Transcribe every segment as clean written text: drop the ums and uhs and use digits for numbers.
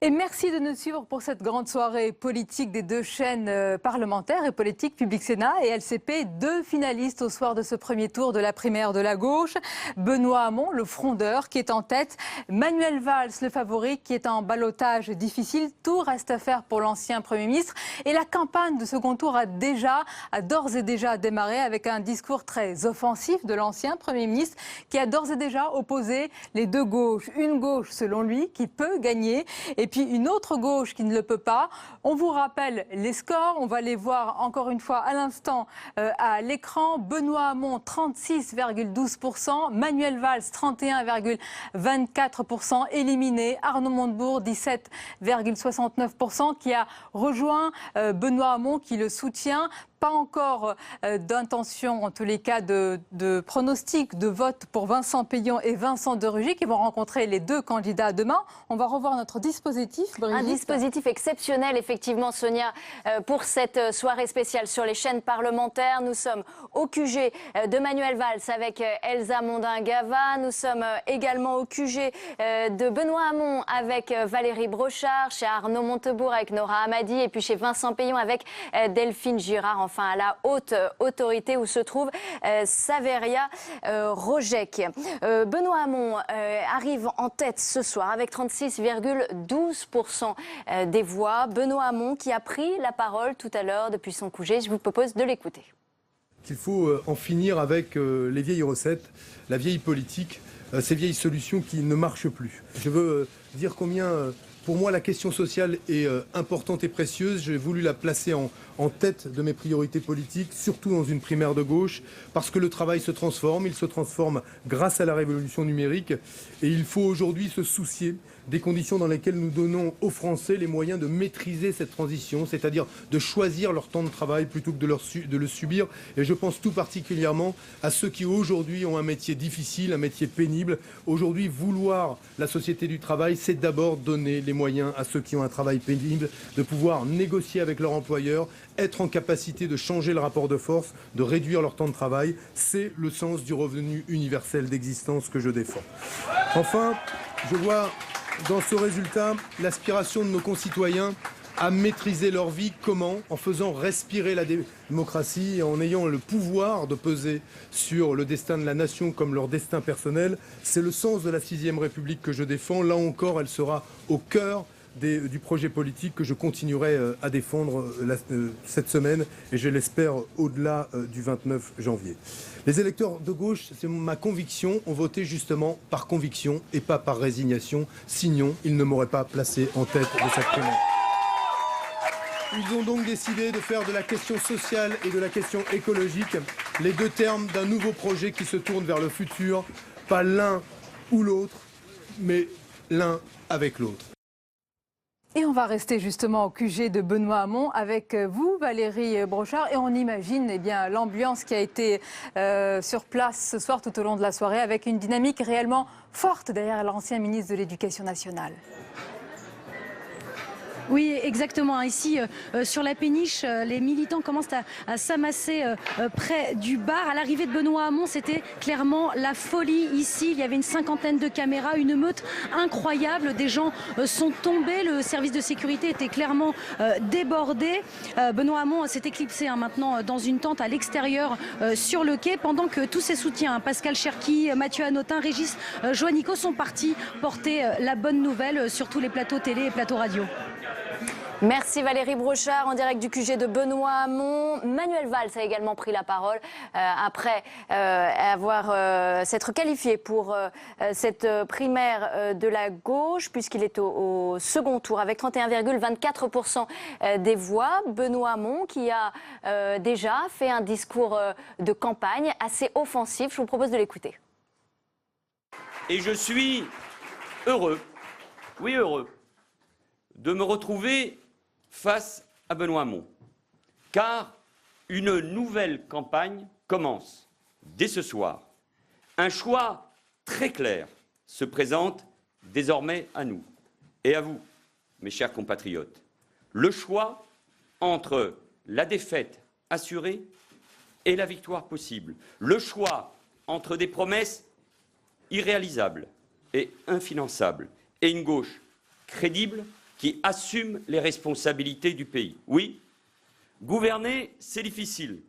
Et merci de nous suivre pour cette grande soirée politique des deux chaînes parlementaires et politique Public Sénat et LCP. Deux finalistes au soir de ce premier tour de la primaire de la gauche. Benoît Hamon, le frondeur, qui est en tête. Manuel Valls, le favori, qui est en ballottage difficile. Tout reste à faire pour l'ancien Premier ministre. Et la campagne de second tour a d'ores et déjà démarré avec un discours très offensif de l'ancien Premier ministre qui a d'ores et déjà opposé les deux gauches. Une gauche, selon lui, qui peut gagner et puis une autre gauche qui ne le peut pas. On vous rappelle les scores, on va les voir encore une fois à l'instant à l'écran. Benoît Hamon, 36,12%, Manuel Valls, 31,24%, éliminé. Arnaud Montebourg, 17,69%, qui a rejoint Benoît Hamon, qui le soutient. Pas encore d'intention, en tous les cas, de pronostic de vote pour Vincent Peillon et Vincent de Rugy qui vont rencontrer les deux candidats demain. On va revoir notre dispositif, Brigitte. Un dispositif exceptionnel, effectivement, Sonia, pour cette soirée spéciale sur les chaînes parlementaires. Nous sommes au QG de Manuel Valls avec Elsa Mondin-Gava. Nous sommes également au QG de Benoît Hamon avec Valérie Brochard, chez Arnaud Montebourg avec Nora Hamadi et puis chez Vincent Peillon avec Delphine Girard. Enfin, à la haute autorité où se trouve Saveria Rojek. Benoît Hamon arrive en tête ce soir avec 36,12% des voix. Benoît Hamon qui a pris la parole tout à l'heure depuis son QG. Je vous propose de l'écouter. Il faut en finir avec les vieilles recettes, la vieille politique, ces vieilles solutions qui ne marchent plus. Je veux dire combien, pour moi, la question sociale est importante et précieuse. J'ai voulu la placer en tête de mes priorités politiques, surtout dans une primaire de gauche, parce que le travail se transforme. Il se transforme grâce à la révolution numérique. Et il faut aujourd'hui se soucier des conditions dans lesquelles nous donnons aux Français les moyens de maîtriser cette transition, c'est-à-dire de choisir leur temps de travail plutôt que de le subir. Et je pense tout particulièrement à ceux qui aujourd'hui ont un métier difficile, un métier pénible. Aujourd'hui, vouloir la société du travail, c'est d'abord donner les moyens à ceux qui ont un travail pénible de pouvoir négocier avec leur employeur, être en capacité de changer le rapport de force, de réduire leur temps de travail. C'est le sens du revenu universel d'existence que je défends. Enfin, je vois dans ce résultat l'aspiration de nos concitoyens à maîtriser leur vie. Comment? En faisant respirer la démocratie et en ayant le pouvoir de peser sur le destin de la nation comme leur destin personnel. C'est le sens de la 6e République que je défends. Là encore, elle sera au cœur du projet politique que je continuerai à défendre cette semaine et je l'espère au-delà du 29 janvier. Les électeurs de gauche, c'est ma conviction, ont voté justement par conviction et pas par résignation. Sinon, ils ne m'auraient pas placé en tête de cette primaire. Ils ont donc décidé de faire de la question sociale et de la question écologique les deux termes d'un nouveau projet qui se tourne vers le futur, pas l'un ou l'autre, mais l'un avec l'autre. Et on va rester justement au QG de Benoît Hamon avec vous, Valérie Brochard. Et on imagine l'ambiance qui a été sur place ce soir tout au long de la soirée avec une dynamique réellement forte derrière l'ancien ministre de l'Éducation nationale. Oui, exactement. Ici, sur la péniche, les militants commencent à s'amasser près du bar. À l'arrivée de Benoît Hamon, c'était clairement la folie ici. Il y avait une cinquantaine de caméras, une meute incroyable. Des gens sont tombés. Le service de sécurité était clairement débordé. Benoît Hamon s'est éclipsé maintenant dans une tente à l'extérieur sur le quai, pendant que tous ses soutiens, Pascal Cherki, Mathieu Hanotin, Régis Juanico, sont partis porter la bonne nouvelle sur tous les plateaux télé et plateaux radio. Merci Valérie Brochard en direct du QG de Benoît Hamon. Manuel Valls a également pris la parole après s'être qualifié pour cette primaire de la gauche puisqu'il est au second tour avec 31,24% des voix. Benoît Hamon qui a déjà fait un discours de campagne assez offensif. Je vous propose de l'écouter. Et je suis heureux, oui heureux, de me retrouver face à Benoît Hamon, car une nouvelle campagne commence dès ce soir. Un choix très clair se présente désormais à nous et à vous, mes chers compatriotes. Le choix entre la défaite assurée et la victoire possible. Le choix entre des promesses irréalisables et infinançables et une gauche crédible qui assume les responsabilités du pays. Oui, gouverner, c'est difficile,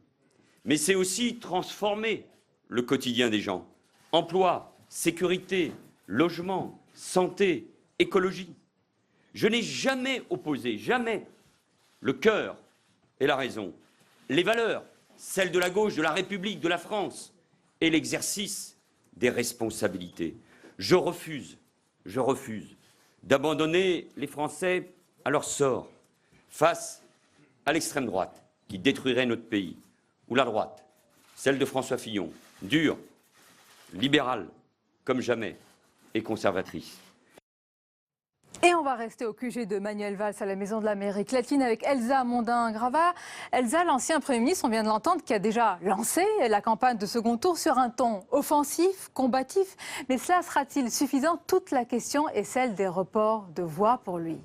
mais c'est aussi transformer le quotidien des gens. Emploi, sécurité, logement, santé, écologie. Je n'ai jamais opposé, jamais, le cœur et la raison, les valeurs, celles de la gauche, de la République, de la France, et l'exercice des responsabilités. Je refuse d'abandonner les Français à leur sort face à l'extrême droite qui détruirait notre pays, ou la droite, celle de François Fillon, dure, libérale comme jamais et conservatrice. Et on va rester au QG de Manuel Valls à la Maison de l'Amérique latine avec Elsa Mondin-Grava. Elsa, l'ancien Premier ministre, on vient de l'entendre, qui a déjà lancé la campagne de second tour sur un ton offensif, combatif. Mais cela sera-t-il suffisant? Toute la question est celle des reports de voix pour lui.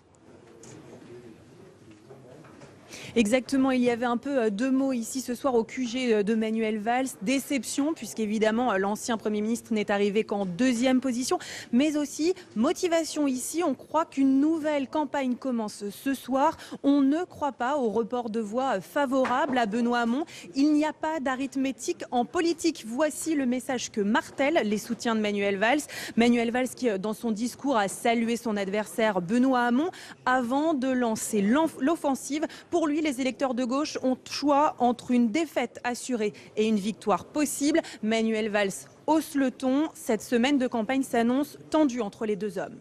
Exactement, il y avait un peu deux mots ici ce soir au QG de Manuel Valls. Déception, puisqu'évidemment l'ancien Premier ministre n'est arrivé qu'en deuxième position, mais aussi motivation ici. On croit qu'une nouvelle campagne commence ce soir. On ne croit pas au report de voix favorable à Benoît Hamon. Il n'y a pas d'arithmétique en politique. Voici le message que martèlent les soutiens de Manuel Valls. Manuel Valls qui, dans son discours, a salué son adversaire Benoît Hamon avant de lancer l'offensive. Pour lui, les électeurs de gauche ont le choix entre une défaite assurée et une victoire possible. Manuel Valls hausse le ton. Cette semaine de campagne s'annonce tendue entre les deux hommes.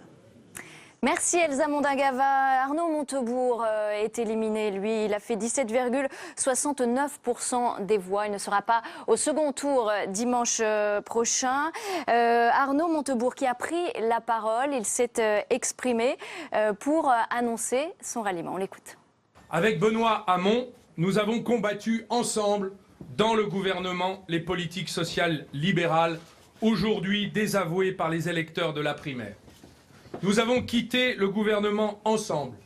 Merci Elsa Mondin-Grava. Arnaud Montebourg est éliminé. Lui, il a fait 17,69% des voix. Il ne sera pas au second tour dimanche prochain. Arnaud Montebourg qui a pris la parole, il s'est exprimé pour annoncer son ralliement. On l'écoute. Avec Benoît Hamon, nous avons combattu ensemble dans le gouvernement les politiques sociales libérales, aujourd'hui désavouées par les électeurs de la primaire. Nous avons quitté le gouvernement ensemble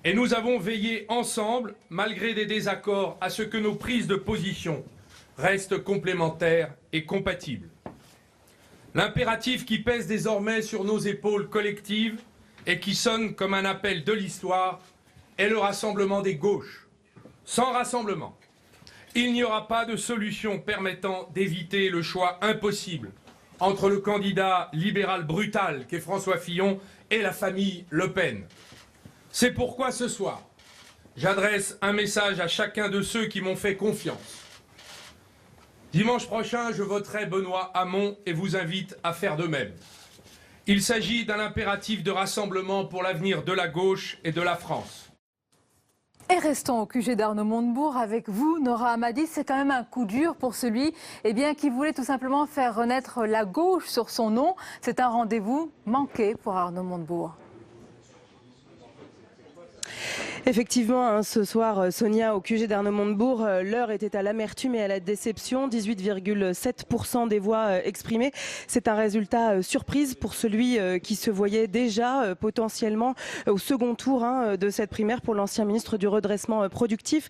et nous avons veillé ensemble, malgré des désaccords, à ce que nos prises de position restent complémentaires et compatibles. L'impératif qui pèse désormais sur nos épaules collectives et qui sonne comme un appel de l'histoire est le rassemblement des gauches. Sans rassemblement, il n'y aura pas de solution permettant d'éviter le choix impossible entre le candidat libéral brutal qu'est François Fillon et la famille Le Pen. C'est pourquoi ce soir, j'adresse un message à chacun de ceux qui m'ont fait confiance. Dimanche prochain, je voterai Benoît Hamon et vous invite à faire de même. Il s'agit d'un impératif de rassemblement pour l'avenir de la gauche et de la France. Et restons au QG d'Arnaud Montebourg avec vous, Nora Hamadi. C'est quand même un coup dur pour celui qui voulait tout simplement faire renaître la gauche sur son nom. C'est un rendez-vous manqué pour Arnaud Montebourg. Effectivement, ce soir, Sonia, au QG d'Arnaud Montebourg, l'heure était à l'amertume et à la déception. 18,7% des voix exprimées. C'est un résultat surprise pour celui qui se voyait déjà potentiellement au second tour de cette primaire pour l'ancien ministre du redressement productif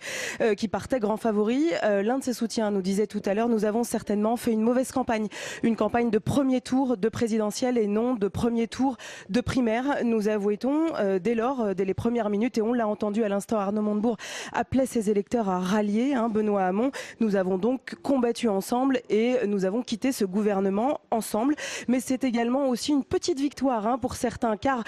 qui partait grand favori. L'un de ses soutiens nous disait tout à l'heure, nous avons certainement fait une mauvaise campagne. Une campagne de premier tour de présidentielle et non de premier tour de primaire. Nous avouait-on dès lors, dès les premières minutes, et on l'a entendu à l'instant, Arnaud Montebourg appelait ses électeurs à rallier Benoît Hamon. Nous avons donc combattu ensemble et nous avons quitté ce gouvernement ensemble. Mais c'est également aussi une petite victoire pour certains, car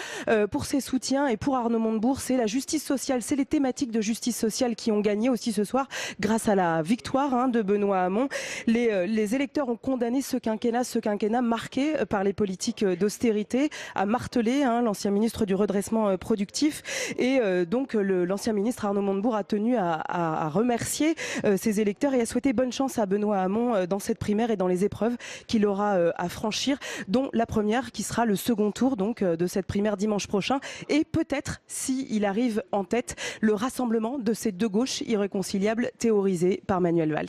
pour ses soutiens et pour Arnaud Montebourg, c'est la justice sociale, c'est les thématiques de justice sociale qui ont gagné aussi ce soir grâce à la victoire de Benoît Hamon. Les électeurs ont condamné ce quinquennat marqué par les politiques d'austérité, a martelé l'ancien ministre du redressement productif et donc l'ancien ministre Arnaud Montebourg a tenu à remercier ses électeurs et à souhaiter bonne chance à Benoît Hamon dans cette primaire et dans les épreuves qu'il aura à franchir, dont la première qui sera le second tour donc de cette primaire dimanche prochain et peut-être, s'il arrive en tête, le rassemblement de ces deux gauches irréconciliables théorisées par Manuel Valls.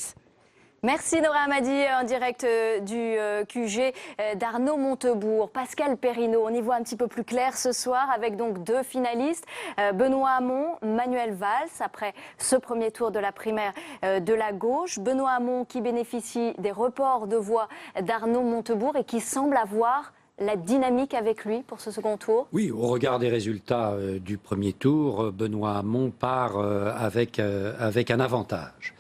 Merci Nora Hamadi en direct du QG d'Arnaud Montebourg. Pascal Perrineau, on y voit un petit peu plus clair ce soir avec donc deux finalistes, Benoît Hamon, Manuel Valls, après ce premier tour de la primaire de la gauche. Benoît Hamon qui bénéficie des reports de voix d'Arnaud Montebourg et qui semble avoir la dynamique avec lui pour ce second tour? Oui, au regard des résultats du premier tour, Benoît Hamon part avec un avantage.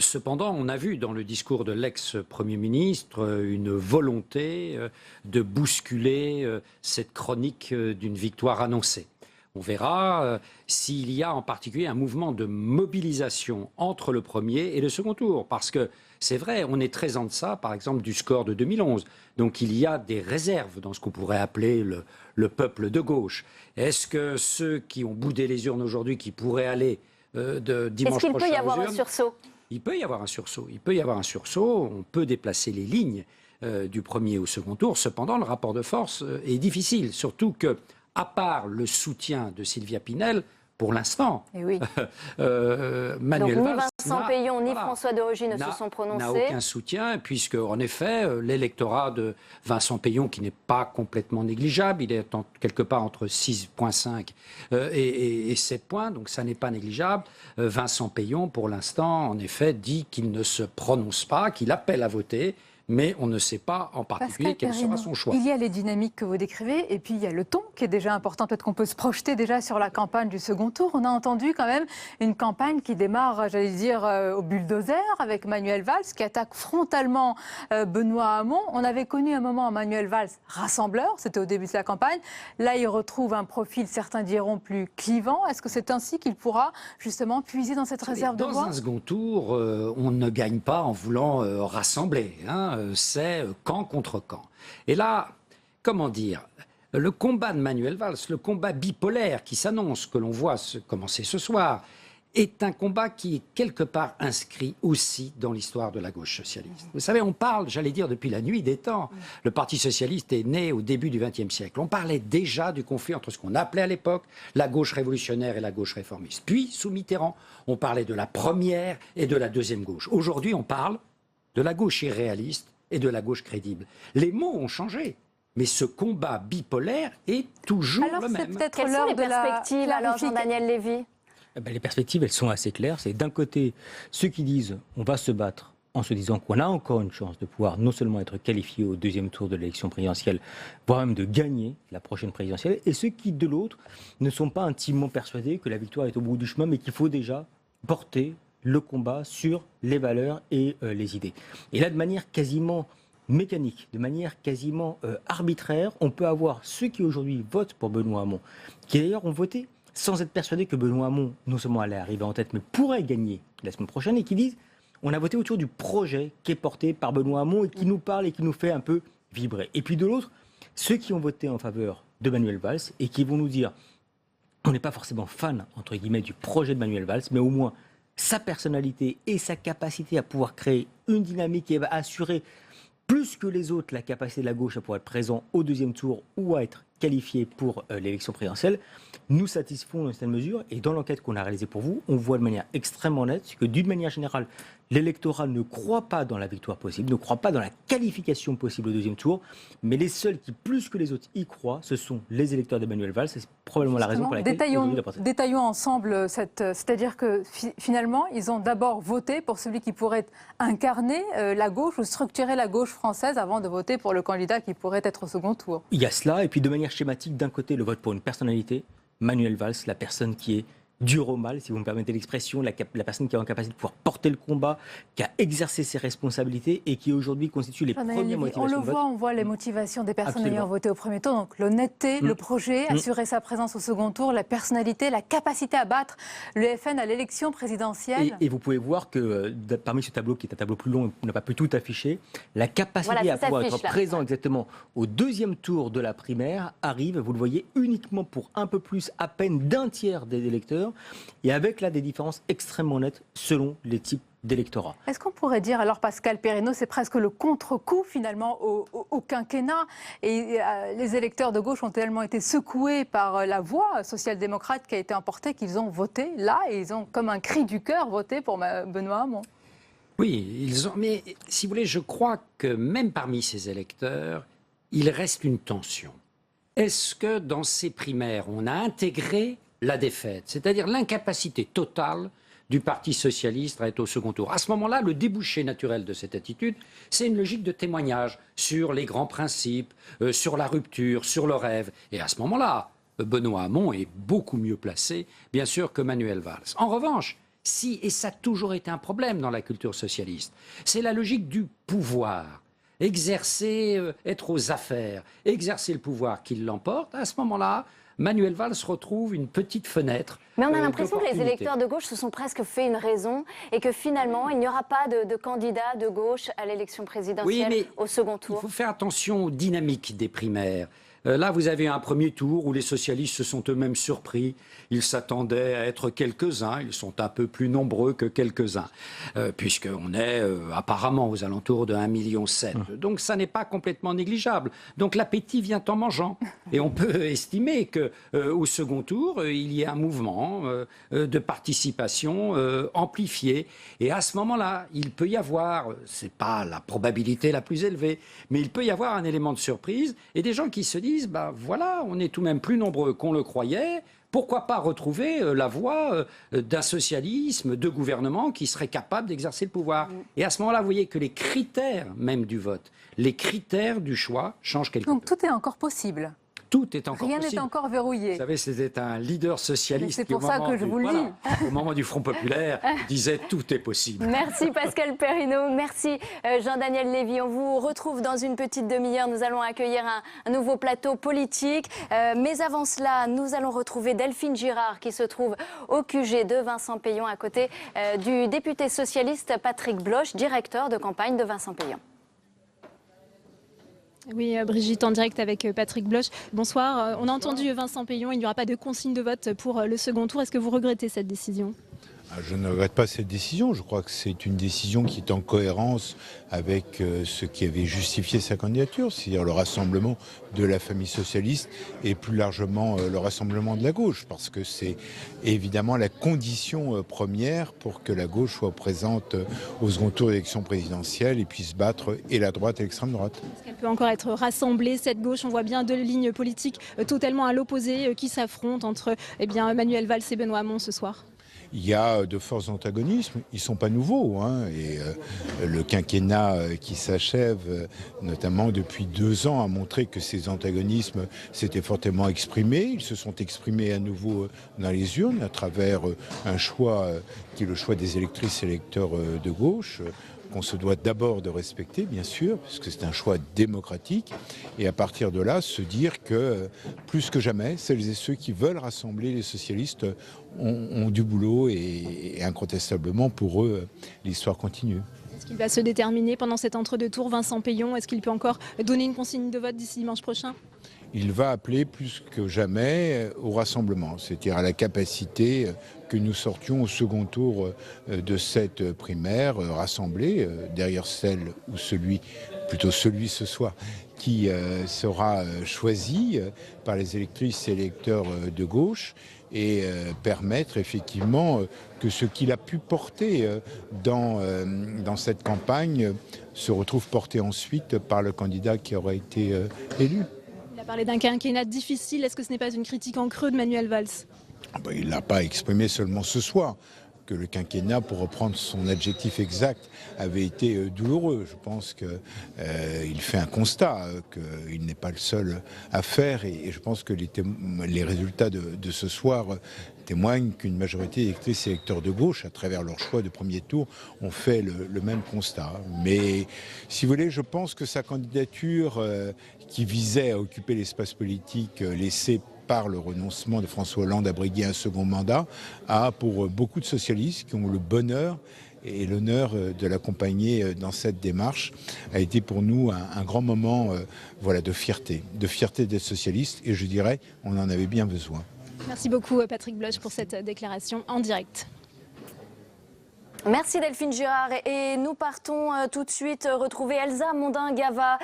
Cependant, on a vu dans le discours de l'ex-premier ministre une volonté de bousculer cette chronique d'une victoire annoncée. On verra s'il y a en particulier un mouvement de mobilisation entre le premier et le second tour. Parce que c'est vrai, on est très en deçà, par exemple, du score de 2011. Donc il y a des réserves dans ce qu'on pourrait appeler le peuple de gauche. Est-ce que ceux qui ont boudé les urnes aujourd'hui, qui pourraient aller de dimanche prochain aux urnes... Est-ce qu'il peut y avoir un sursaut? Il peut y avoir un sursaut. Il peut y avoir un sursaut. On peut déplacer les lignes du premier au second tour. Cependant, le rapport de force est difficile. Surtout que, à part le soutien de Sylvia Pinel, pour l'instant, oui. Manuel Donc, Valls ni Vincent Peillon ni François de Rugy ne se sont prononcés. N'a aucun soutien, puisque, en effet, l'électorat de Vincent Peillon, qui n'est pas complètement négligeable, il est quelque part entre 6,5 et 7 points, donc ça n'est pas négligeable. Vincent Peillon, pour l'instant, en effet, dit qu'il ne se prononce pas, qu'il appelle à voter, mais on ne sait pas en particulier quel sera son choix. Il y a les dynamiques que vous décrivez, et puis il y a le ton qui est déjà important. Peut-être qu'on peut se projeter déjà sur la campagne du second tour. On a entendu quand même une campagne qui démarre, j'allais dire, au bulldozer, avec Manuel Valls, qui attaque frontalement Benoît Hamon. On avait connu un moment Manuel Valls rassembleur, c'était au début de la campagne. Là, il retrouve un profil, certains diront, plus clivant. Est-ce que c'est ainsi qu'il pourra justement puiser dans cette réserve de voix? Dans un second tour, on ne gagne pas en voulant rassembler, c'est camp contre camp. Et là, comment dire, le combat de Manuel Valls, le combat bipolaire qui s'annonce, que l'on voit commencer ce soir, est un combat qui est quelque part inscrit aussi dans l'histoire de la gauche socialiste. Vous savez, on parle, j'allais dire, depuis la nuit des temps. Le Parti socialiste est né au début du XXe siècle. On parlait déjà du conflit entre ce qu'on appelait à l'époque la gauche révolutionnaire et la gauche réformiste. Puis, sous Mitterrand, on parlait de la première et de la deuxième gauche. Aujourd'hui, on parle de la gauche irréaliste et de la gauche crédible. Les mots ont changé, mais ce combat bipolaire est toujours le même. Quelles sont les perspectives, alors, Jean-Daniel Lévy? Les perspectives, elles sont assez claires. C'est d'un côté ceux qui disent on va se battre en se disant qu'on a encore une chance de pouvoir non seulement être qualifié au deuxième tour de l'élection présidentielle, voire même de gagner la prochaine présidentielle, et ceux qui, de l'autre, ne sont pas intimement persuadés que la victoire est au bout du chemin, mais qu'il faut déjà porter le combat sur les valeurs et les idées. Et là, de manière quasiment mécanique, de manière quasiment arbitraire, on peut avoir ceux qui aujourd'hui votent pour Benoît Hamon, qui d'ailleurs ont voté sans être persuadés que Benoît Hamon non seulement allait arriver en tête, mais pourrait gagner la semaine prochaine, et qui disent on a voté autour du projet qui est porté par Benoît Hamon et qui nous parle et qui nous fait un peu vibrer. Et puis de l'autre, ceux qui ont voté en faveur de Manuel Valls et qui vont nous dire on n'est pas forcément fan, entre guillemets, du projet de Manuel Valls, mais au moins sa personnalité et sa capacité à pouvoir créer une dynamique qui va assurer plus que les autres la capacité de la gauche à pouvoir être présent au deuxième tour ou à être qualifié pour l'élection présidentielle, nous satisfont dans une certaine mesure. Et dans l'enquête qu'on a réalisée pour vous, on voit de manière extrêmement nette que d'une manière générale, l'électorat ne croit pas dans la victoire possible, ne croit pas dans la qualification possible au deuxième tour, mais les seuls qui, plus que les autres, y croient, ce sont les électeurs d'Emmanuel Valls. C'est probablement la raison pour laquelle... Détaillons ensemble, c'est-à-dire que finalement, ils ont d'abord voté pour celui qui pourrait incarner la gauche ou structurer la gauche française avant de voter pour le candidat qui pourrait être au second tour. Il y a cela, et puis de manière schématique, d'un côté, le vote pour une personnalité, Manuel Valls, la personne qui est dure au mal, si vous me permettez l'expression, la personne qui a en capacité de pouvoir porter le combat, qui a exercé ses responsabilités et qui aujourd'hui constitue les premières motivations de vote. On voit les motivations des personnes ayant voté au premier tour, donc l'honnêteté, le projet, assurer sa présence au second tour, la personnalité, la capacité à battre le FN à l'élection présidentielle. Et vous pouvez voir que parmi ce tableau, qui est un tableau plus long, on n'a pas pu tout afficher, la capacité à pouvoir être présent exactement au deuxième tour de la primaire arrive, vous le voyez, uniquement pour un peu plus, à peine d'un tiers des électeurs, et avec là des différences extrêmement nettes selon les types d'électorat. Est-ce qu'on pourrait dire, alors Pascal Perrineau, c'est presque le contre-coup finalement au quinquennat, et les électeurs de gauche ont tellement été secoués par la voix social-démocrate qui a été emportée qu'ils ont voté là, et ils ont comme un cri du cœur voté pour Benoît Hamon? Oui, mais si vous voulez, je crois que même parmi ces électeurs, il reste une tension. Est-ce que dans ces primaires, on a intégré la défaite, c'est-à-dire l'incapacité totale du Parti socialiste à être au second tour. À ce moment-là, le débouché naturel de cette attitude, c'est une logique de témoignage sur les grands principes, sur la rupture, sur le rêve. Et à ce moment-là, Benoît Hamon est beaucoup mieux placé, bien sûr, que Manuel Valls. En revanche, si, et ça a toujours été un problème dans la culture socialiste, c'est la logique du pouvoir. Exercer, être aux affaires, exercer le pouvoir qui l'emporte, à ce moment-là, Manuel Valls retrouve une petite fenêtre. Mais on a l'impression que les électeurs de gauche se sont presque fait une raison et que finalement, il n'y aura pas de candidat de gauche à l'élection présidentielle au second tour. Il faut faire attention aux dynamiques des primaires. Là, vous avez un premier tour où les socialistes se sont eux-mêmes surpris. Ils s'attendaient à être quelques-uns. Ils sont un peu plus nombreux que quelques-uns, puisqu'on est apparemment aux alentours de 1,7 million. Donc, ça n'est pas complètement négligeable. Donc, l'appétit vient en mangeant. Et on peut estimer qu'au second tour, il y ait un mouvement de participation amplifié. Et à ce moment-là, il peut y avoir, c'est pas la probabilité la plus élevée, mais il peut y avoir un élément de surprise et des gens qui se disent, ben voilà, on est tout de même plus nombreux qu'on le croyait, pourquoi pas retrouver la voie d'un socialisme, de gouvernement qui serait capable d'exercer le pouvoir. Et à ce moment-là, vous voyez que les critères même du vote, les critères du choix changent quelque peu. Donc tout est encore possible. Tout est encore Rien possible. n'est encore verrouillé. Vous savez, c'était un leader socialiste c'est pour ça que je vous le dis. Au moment du Front populaire, disait tout est possible. Merci Pascal Perrineau, merci Jean-Daniel Lévy. On vous retrouve dans une petite demi-heure. Nous allons accueillir un nouveau plateau politique. Mais avant cela, nous allons retrouver Delphine Girard qui se trouve au QG de Vincent Peillon à côté du député socialiste Patrick Bloch, directeur de campagne de Vincent Peillon. Oui, Brigitte, en direct avec Patrick Bloch. Bonsoir. On a entendu Vincent Peillon, il n'y aura pas de consigne de vote pour le second tour. Est-ce que vous regrettez cette décision ? Je ne regrette pas cette décision. Je crois que c'est une décision qui est en cohérence avec ce qui avait justifié sa candidature, c'est-à-dire le rassemblement de la famille socialiste et plus largement le rassemblement de la gauche, parce que c'est évidemment la condition première pour que la gauche soit présente au second tour d'élection présidentielle et puisse battre et la droite et l'extrême droite. Est-ce qu'elle peut encore être rassemblée, cette gauche ? On voit bien deux lignes politiques totalement à l'opposé qui s'affrontent entre Manuel Valls et Benoît Hamon ce soir. Il y a de forts antagonismes, ils ne sont pas nouveaux, et le quinquennat qui s'achève, notamment depuis 2 ans, a montré que ces antagonismes s'étaient fortement exprimés. Ils se sont exprimés à nouveau dans les urnes à travers un choix qui est le choix des électrices et électeurs de gauche, qu'on se doit d'abord de respecter, bien sûr, parce que c'est un choix démocratique, et à partir de là, se dire que, plus que jamais, celles et ceux qui veulent rassembler les socialistes ont du boulot, et incontestablement, pour eux, l'histoire continue. Est-ce qu'il va se déterminer pendant cet entre-deux-tours, Vincent Peillon ? Est-ce qu'il peut encore donner une consigne de vote d'ici dimanche prochain ? Il va appeler plus que jamais au rassemblement, c'est-à-dire à la capacité que nous sortions au second tour de cette primaire, rassemblés derrière celle ou celui ce soir, qui sera choisi par les électrices et électeurs de gauche, et permettre effectivement que ce qu'il a pu porter dans cette campagne se retrouve porté ensuite par le candidat qui aura été élu. Il a parlé d'un quinquennat difficile. Est-ce que ce n'est pas une critique en creux de Manuel Valls ? Il ne l'a pas exprimé seulement ce soir, que le quinquennat, pour reprendre son adjectif exact, avait été douloureux. Je pense qu'il fait un constat qu'il n'est pas le seul à faire, et je pense que les résultats de ce soir témoignent qu'une majorité d'électrices et électeurs de gauche, à travers leur choix de premier tour, ont fait le même constat. Mais si vous voulez, je pense que sa candidature, qui visait à occuper l'espace politique laissé par le renoncement de François Hollande à briguer un second mandat, a pour beaucoup de socialistes qui ont le bonheur et l'honneur de l'accompagner dans cette démarche, a été pour nous un grand moment de fierté d'être socialiste, et je dirais on en avait bien besoin. Merci beaucoup Patrick Bloch pour cette déclaration en direct. Merci Delphine Girard, et nous partons tout de suite retrouver Elsa Mondin-Gava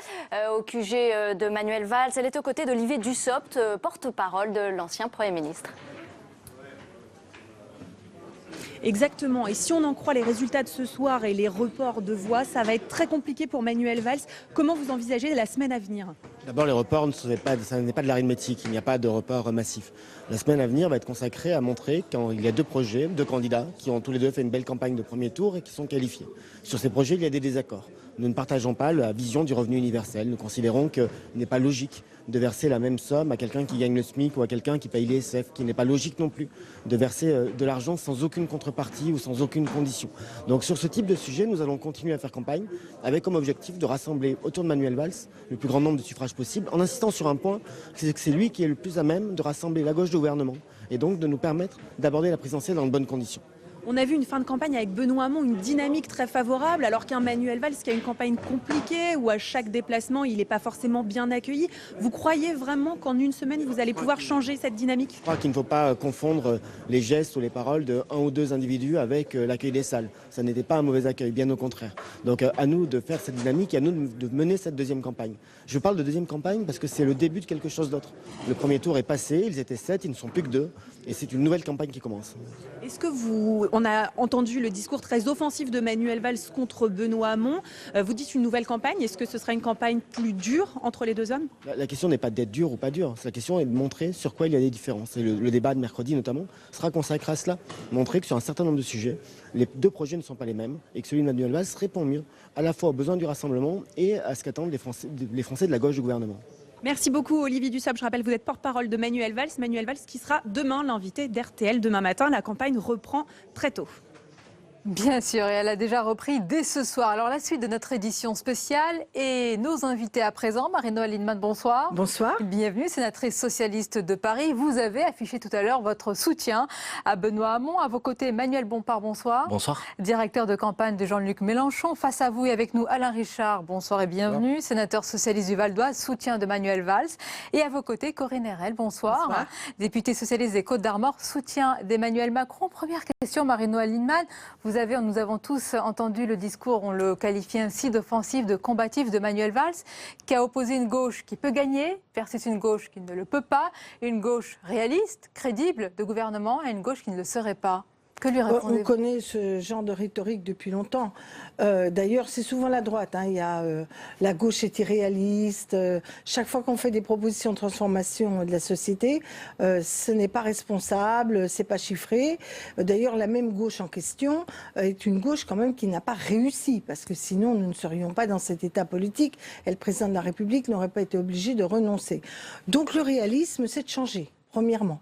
au QG de Manuel Valls. Elle est aux côtés d'Olivier Dussopt, porte-parole de l'ancien Premier ministre. Exactement, et si on en croit les résultats de ce soir et les reports de voix, ça va être très compliqué pour Manuel Valls. Comment vous envisagez la semaine à venir ? D'abord, les reports, ça n'est pas de l'arithmétique, il n'y a pas de report massif. La semaine à venir va être consacrée à montrer qu'il y a 2 projets, 2 candidats qui ont tous les deux fait une belle campagne de premier tour et qui sont qualifiés. Sur ces projets, il y a des désaccords. Nous ne partageons pas la vision du revenu universel. Nous considérons qu'il n'est pas logique de verser la même somme à quelqu'un qui gagne le SMIC ou à quelqu'un qui paye l'ISF, qu'il n'est pas logique non plus de verser de l'argent sans aucune contrepartie ou sans aucune condition. Donc sur ce type de sujet, nous allons continuer à faire campagne avec comme objectif de rassembler autour de Manuel Valls le plus grand nombre de suffrages possible, en insistant sur un point, c'est que c'est lui qui est le plus à même de rassembler la gauche du gouvernement et donc de nous permettre d'aborder la présidentielle dans de bonnes conditions. On a vu une fin de campagne avec Benoît Hamon, une dynamique très favorable, alors qu'un Manuel Valls qui a une campagne compliquée, où à chaque déplacement, il n'est pas forcément bien accueilli. Vous croyez vraiment qu'en une semaine, vous allez pouvoir changer cette dynamique? Je crois qu'il ne faut pas confondre les gestes ou les paroles de 1 ou 2 individus avec l'accueil des salles. Ça n'était pas un mauvais accueil, bien au contraire. Donc à nous de faire cette dynamique et à nous de mener cette deuxième campagne. Je parle de deuxième campagne parce que c'est le début de quelque chose d'autre. Le premier tour est passé, ils étaient 7, ils ne sont plus que 2. Et c'est une nouvelle campagne qui commence. Est-ce que on a entendu le discours très offensif de Manuel Valls contre Benoît Hamon. Vous dites une nouvelle campagne. Est-ce que ce sera une campagne plus dure entre les 2 hommes? La question n'est pas d'être dur ou pas dur. La question est de montrer sur quoi il y a des différences. Et le débat de mercredi notamment sera consacré à cela. Montrer que sur un certain nombre de sujets, les 2 projets ne sont pas les mêmes et que celui de Manuel Valls répond mieux à la fois aux besoins du rassemblement et à ce qu'attendent les Français de la gauche du gouvernement. Merci beaucoup Olivier Dussopt. Je rappelle, vous êtes porte-parole de Manuel Valls. Manuel Valls qui sera demain l'invité d'RTL. Demain matin, la campagne reprend très tôt. Bien sûr, et elle a déjà repris dès ce soir. Alors la suite de notre édition spéciale et nos invités à présent. Marie-Noëlle Lienemann, bonsoir. Bonsoir. Bienvenue, sénatrice socialiste de Paris. Vous avez affiché tout à l'heure votre soutien à Benoît Hamon. À vos côtés, Manuel Bompard, bonsoir. Bonsoir. Directeur de campagne de Jean-Luc Mélenchon. Face à vous et avec nous, Alain Richard, bonsoir et bienvenue. Bonsoir. Sénateur socialiste du Val d'Oise, soutien de Manuel Valls. Et à vos côtés, Corinne Herel, bonsoir. Bonsoir. Députée socialiste des Côtes-d'Armor, soutien d'Emmanuel Macron. Première question, Marie-Noëlle Lienemann. Nous avons tous entendu le discours, on le qualifie ainsi, d'offensif, de combatif de Manuel Valls, qui a opposé une gauche qui peut gagner versus une gauche qui ne le peut pas, une gauche réaliste, crédible de gouvernement et une gauche qui ne le serait pas. Que lui répondez-vous ? On connaît ce genre de rhétorique depuis longtemps. D'ailleurs, c'est souvent la droite. Il y a la gauche est irréaliste. Chaque fois qu'on fait des propositions de transformation de la société, ce n'est pas responsable, c'est pas chiffré. D'ailleurs, la même gauche en question est une gauche quand même qui n'a pas réussi, parce que sinon nous ne serions pas dans cet état politique et le président de la République n'aurait pas été obligé de renoncer. Donc le réalisme, c'est de changer, premièrement.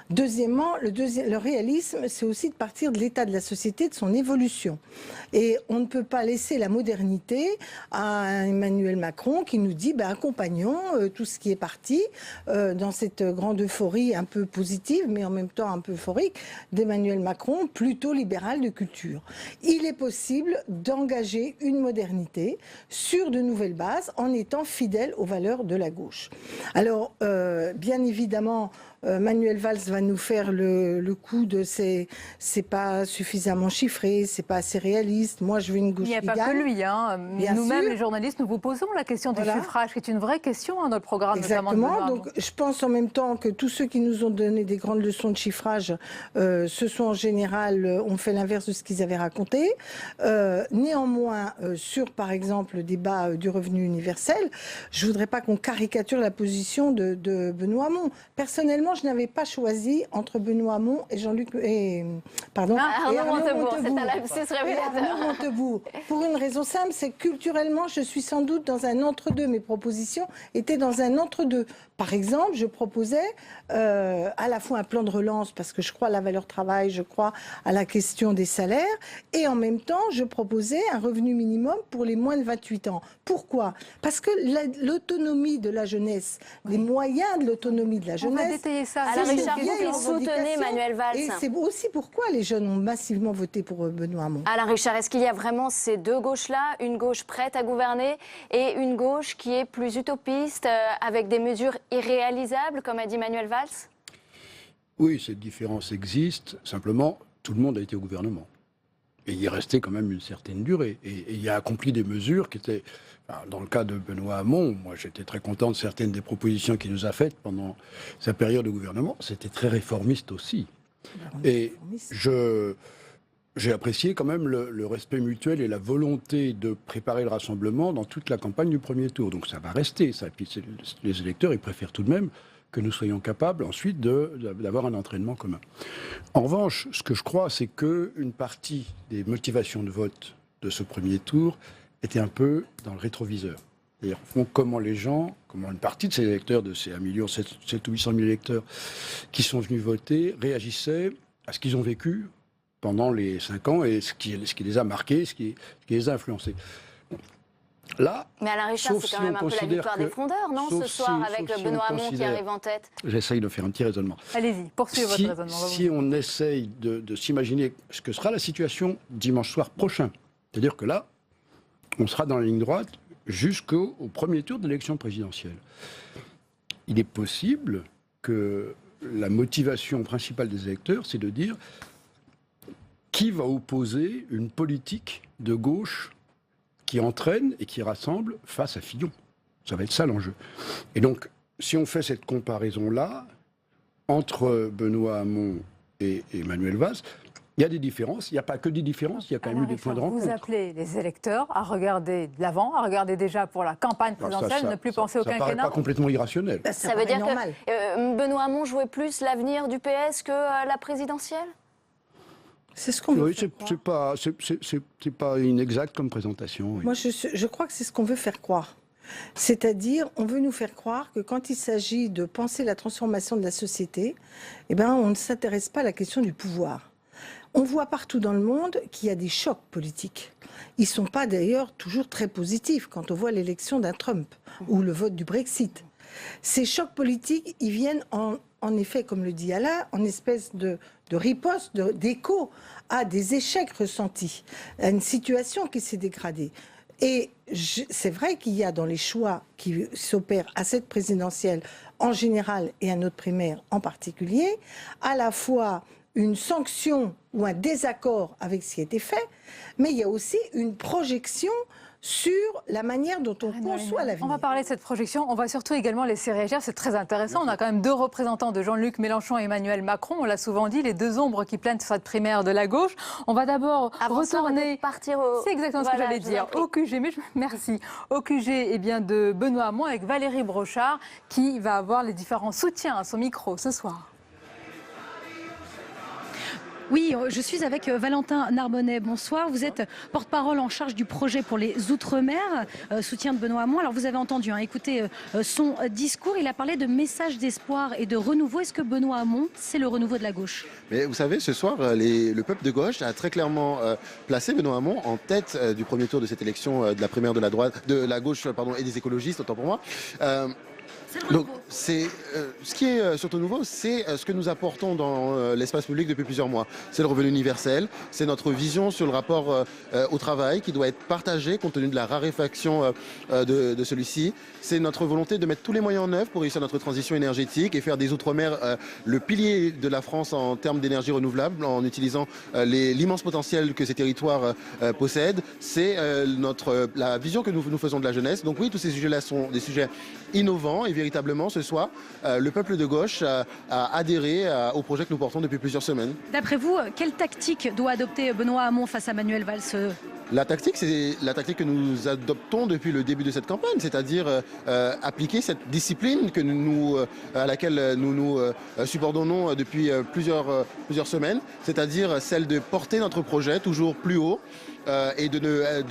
Deuxièmement, le réalisme, c'est aussi de partir de l'état de la société, de son évolution. Et on ne peut pas laisser la modernité à Emmanuel Macron qui nous dit accompagnons tout ce qui est parti dans cette grande euphorie un peu positive, mais en même temps un peu euphorique, d'Emmanuel Macron, plutôt libéral de culture. Il est possible d'engager une modernité sur de nouvelles bases en étant fidèle aux valeurs de la gauche. Alors, bien évidemment, Manuel Valls va nous faire le coup de c'est pas suffisamment chiffré, c'est pas assez réaliste. Moi, je veux une gauche qui gagne. Il n'y a pas que lui. Nous-mêmes, les journalistes, nous vous posons la question du suffrage, qui est une vraie question dans notre programme. Exactement. Donc, je pense en même temps que tous ceux qui nous ont donné des grandes leçons de chiffrage, ce sont en général, ont fait l'inverse de ce qu'ils avaient raconté. Néanmoins, sur, par exemple, le débat du revenu universel, je voudrais pas qu'on caricature la position de Benoît Hamon. Personnellement, je n'avais pas choisi entre Benoît Hamon et Arnaud Montebourg. C'est un lapsus révélateur. Arnaud Montebourg. Pour une raison simple, c'est que culturellement, je suis sans doute dans un entre-deux. Mes propositions étaient dans un entre-deux. Par exemple, je proposais à la fois un plan de relance, parce que je crois à la valeur travail, je crois à la question des salaires, et en même temps, je proposais un revenu minimum pour les moins de 28 ans. Pourquoi ? Parce que l'autonomie de la jeunesse, les moyens de l'autonomie de la jeunesse... On va détailler ça. Alain Richard, vous soutenez Manuel Valls. Et c'est aussi pourquoi les jeunes ont massivement voté pour Benoît Hamon. Alain Richard, est-ce qu'il y a vraiment ces deux gauches-là, une gauche prête à gouverner et une gauche qui est plus utopiste, avec des mesures irréalisables, comme a dit Manuel Valls ? Oui, cette différence existe. Simplement, tout le monde a été au gouvernement. Et il y est resté quand même une certaine durée. Et il a accompli des mesures qui étaient... Dans le cas de Benoît Hamon, moi j'étais très content de certaines des propositions qu'il nous a faites pendant sa période de gouvernement. C'était très réformiste aussi. Et j'ai apprécié quand même le respect mutuel et la volonté de préparer le rassemblement dans toute la campagne du premier tour. Donc ça va rester, ça. Et puis les électeurs, ils préfèrent tout de même que nous soyons capables ensuite d'avoir un entraînement commun. En revanche, ce que je crois, c'est qu'une partie des motivations de vote de ce premier tour était un peu dans le rétroviseur. C'est-à-dire, au fond, comment une partie de ces électeurs, de ces 1 million, 700 ou 800 000 électeurs qui sont venus voter, réagissaient à ce qu'ils ont vécu pendant les 5 ans et ce qui les a marqués, ce qui les a influencés. Là, mais Alain Richard, c'est quand même un peu la victoire des frondeurs, non, ce soir, avec Benoît Hamon qui arrive en tête. J'essaye de faire un petit raisonnement. Allez-y, poursuivez votre raisonnement. Si on essaye de s'imaginer ce que sera la situation dimanche soir prochain, c'est-à-dire que là, on sera dans la ligne droite jusqu'au premier tour de l'élection présidentielle. Il est possible que la motivation principale des électeurs, c'est de dire qui va opposer une politique de gauche qui entraîne et qui rassemble face à Fillon. Ça va être ça l'enjeu. Et donc, si on fait cette comparaison-là, entre Benoît Hamon et Manuel Valls, il y a des différences. Il n'y a pas que des différences, il y a quand même eu des points de rencontre. Vous appelez les électeurs à regarder de l'avant, à regarder déjà pour la campagne présidentielle, ne plus penser au quinquennat. Ça paraît pas complètement irrationnel. Ça veut dire que Benoît Hamon jouait plus l'avenir du PS que la présidentielle ? C'est ce qu'on veut faire croire. C'est pas inexact comme présentation. Oui. Moi, je crois que c'est ce qu'on veut faire croire. C'est-à-dire, on veut nous faire croire que quand il s'agit de penser la transformation de la société, eh ben, on ne s'intéresse pas à la question du pouvoir. On voit partout dans le monde qu'il y a des chocs politiques. Ils ne sont pas d'ailleurs toujours très positifs quand on voit l'élection d'un Trump ou le vote du Brexit. Ces chocs politiques, ils viennent en effet, comme le dit Alain, en espèce de riposte, d'écho à des échecs ressentis, à une situation qui s'est dégradée. Et c'est vrai qu'il y a dans les choix qui s'opèrent à cette présidentielle en général et à notre primaire en particulier, à la fois une sanction ou un désaccord avec ce qui a été fait, mais il y a aussi une projection sur la manière dont on conçoit l'avenir. On va parler de cette projection, on va surtout également laisser réagir, c'est très intéressant. On a quand même 2 représentants de Jean-Luc Mélenchon et Emmanuel Macron, on l'a souvent dit, les 2 ombres qui planent sur cette primaire de la gauche. On va d'abord retourner... C'est exactement ce que j'allais dire, au QG, merci, au QG de Benoît Hamon avec Valérie Brochard qui va avoir les différents soutiens à son micro ce soir. Oui, je suis avec Valentin Narbonnet. Bonsoir. Vous êtes porte-parole en charge du projet pour les Outre-mer, soutien de Benoît Hamon. Alors vous avez entendu, écoutez son discours. Il a parlé de message d'espoir et de renouveau. Est-ce que Benoît Hamon, c'est le renouveau de la gauche ? Mais vous savez, ce soir, le peuple de gauche a très clairement placé Benoît Hamon en tête du premier tour de cette élection de la primaire de la droite, de la gauche, et des écologistes, autant pour moi. Donc, ce qui est surtout nouveau, c'est ce que nous apportons dans l'espace public depuis plusieurs mois. C'est le revenu universel, c'est notre vision sur le rapport au travail qui doit être partagé compte tenu de la raréfaction de celui-ci. C'est notre volonté de mettre tous les moyens en œuvre pour réussir notre transition énergétique et faire des Outre-mer le pilier de la France en termes d'énergie renouvelable en utilisant l'immense potentiel que ces territoires possèdent. C'est la vision que nous faisons de la jeunesse. Donc oui, tous ces sujets-là sont des sujets innovants et véritablement ce soir, le peuple de gauche a adhéré au projet que nous portons depuis plusieurs semaines. D'après vous, quelle tactique doit adopter Benoît Hamon face à Manuel Valls ? La tactique, c'est la tactique que nous adoptons depuis le début de cette campagne, c'est-à-dire appliquer cette discipline à laquelle nous nous subordonnons depuis plusieurs semaines, c'est-à-dire celle de porter notre projet toujours plus haut, et de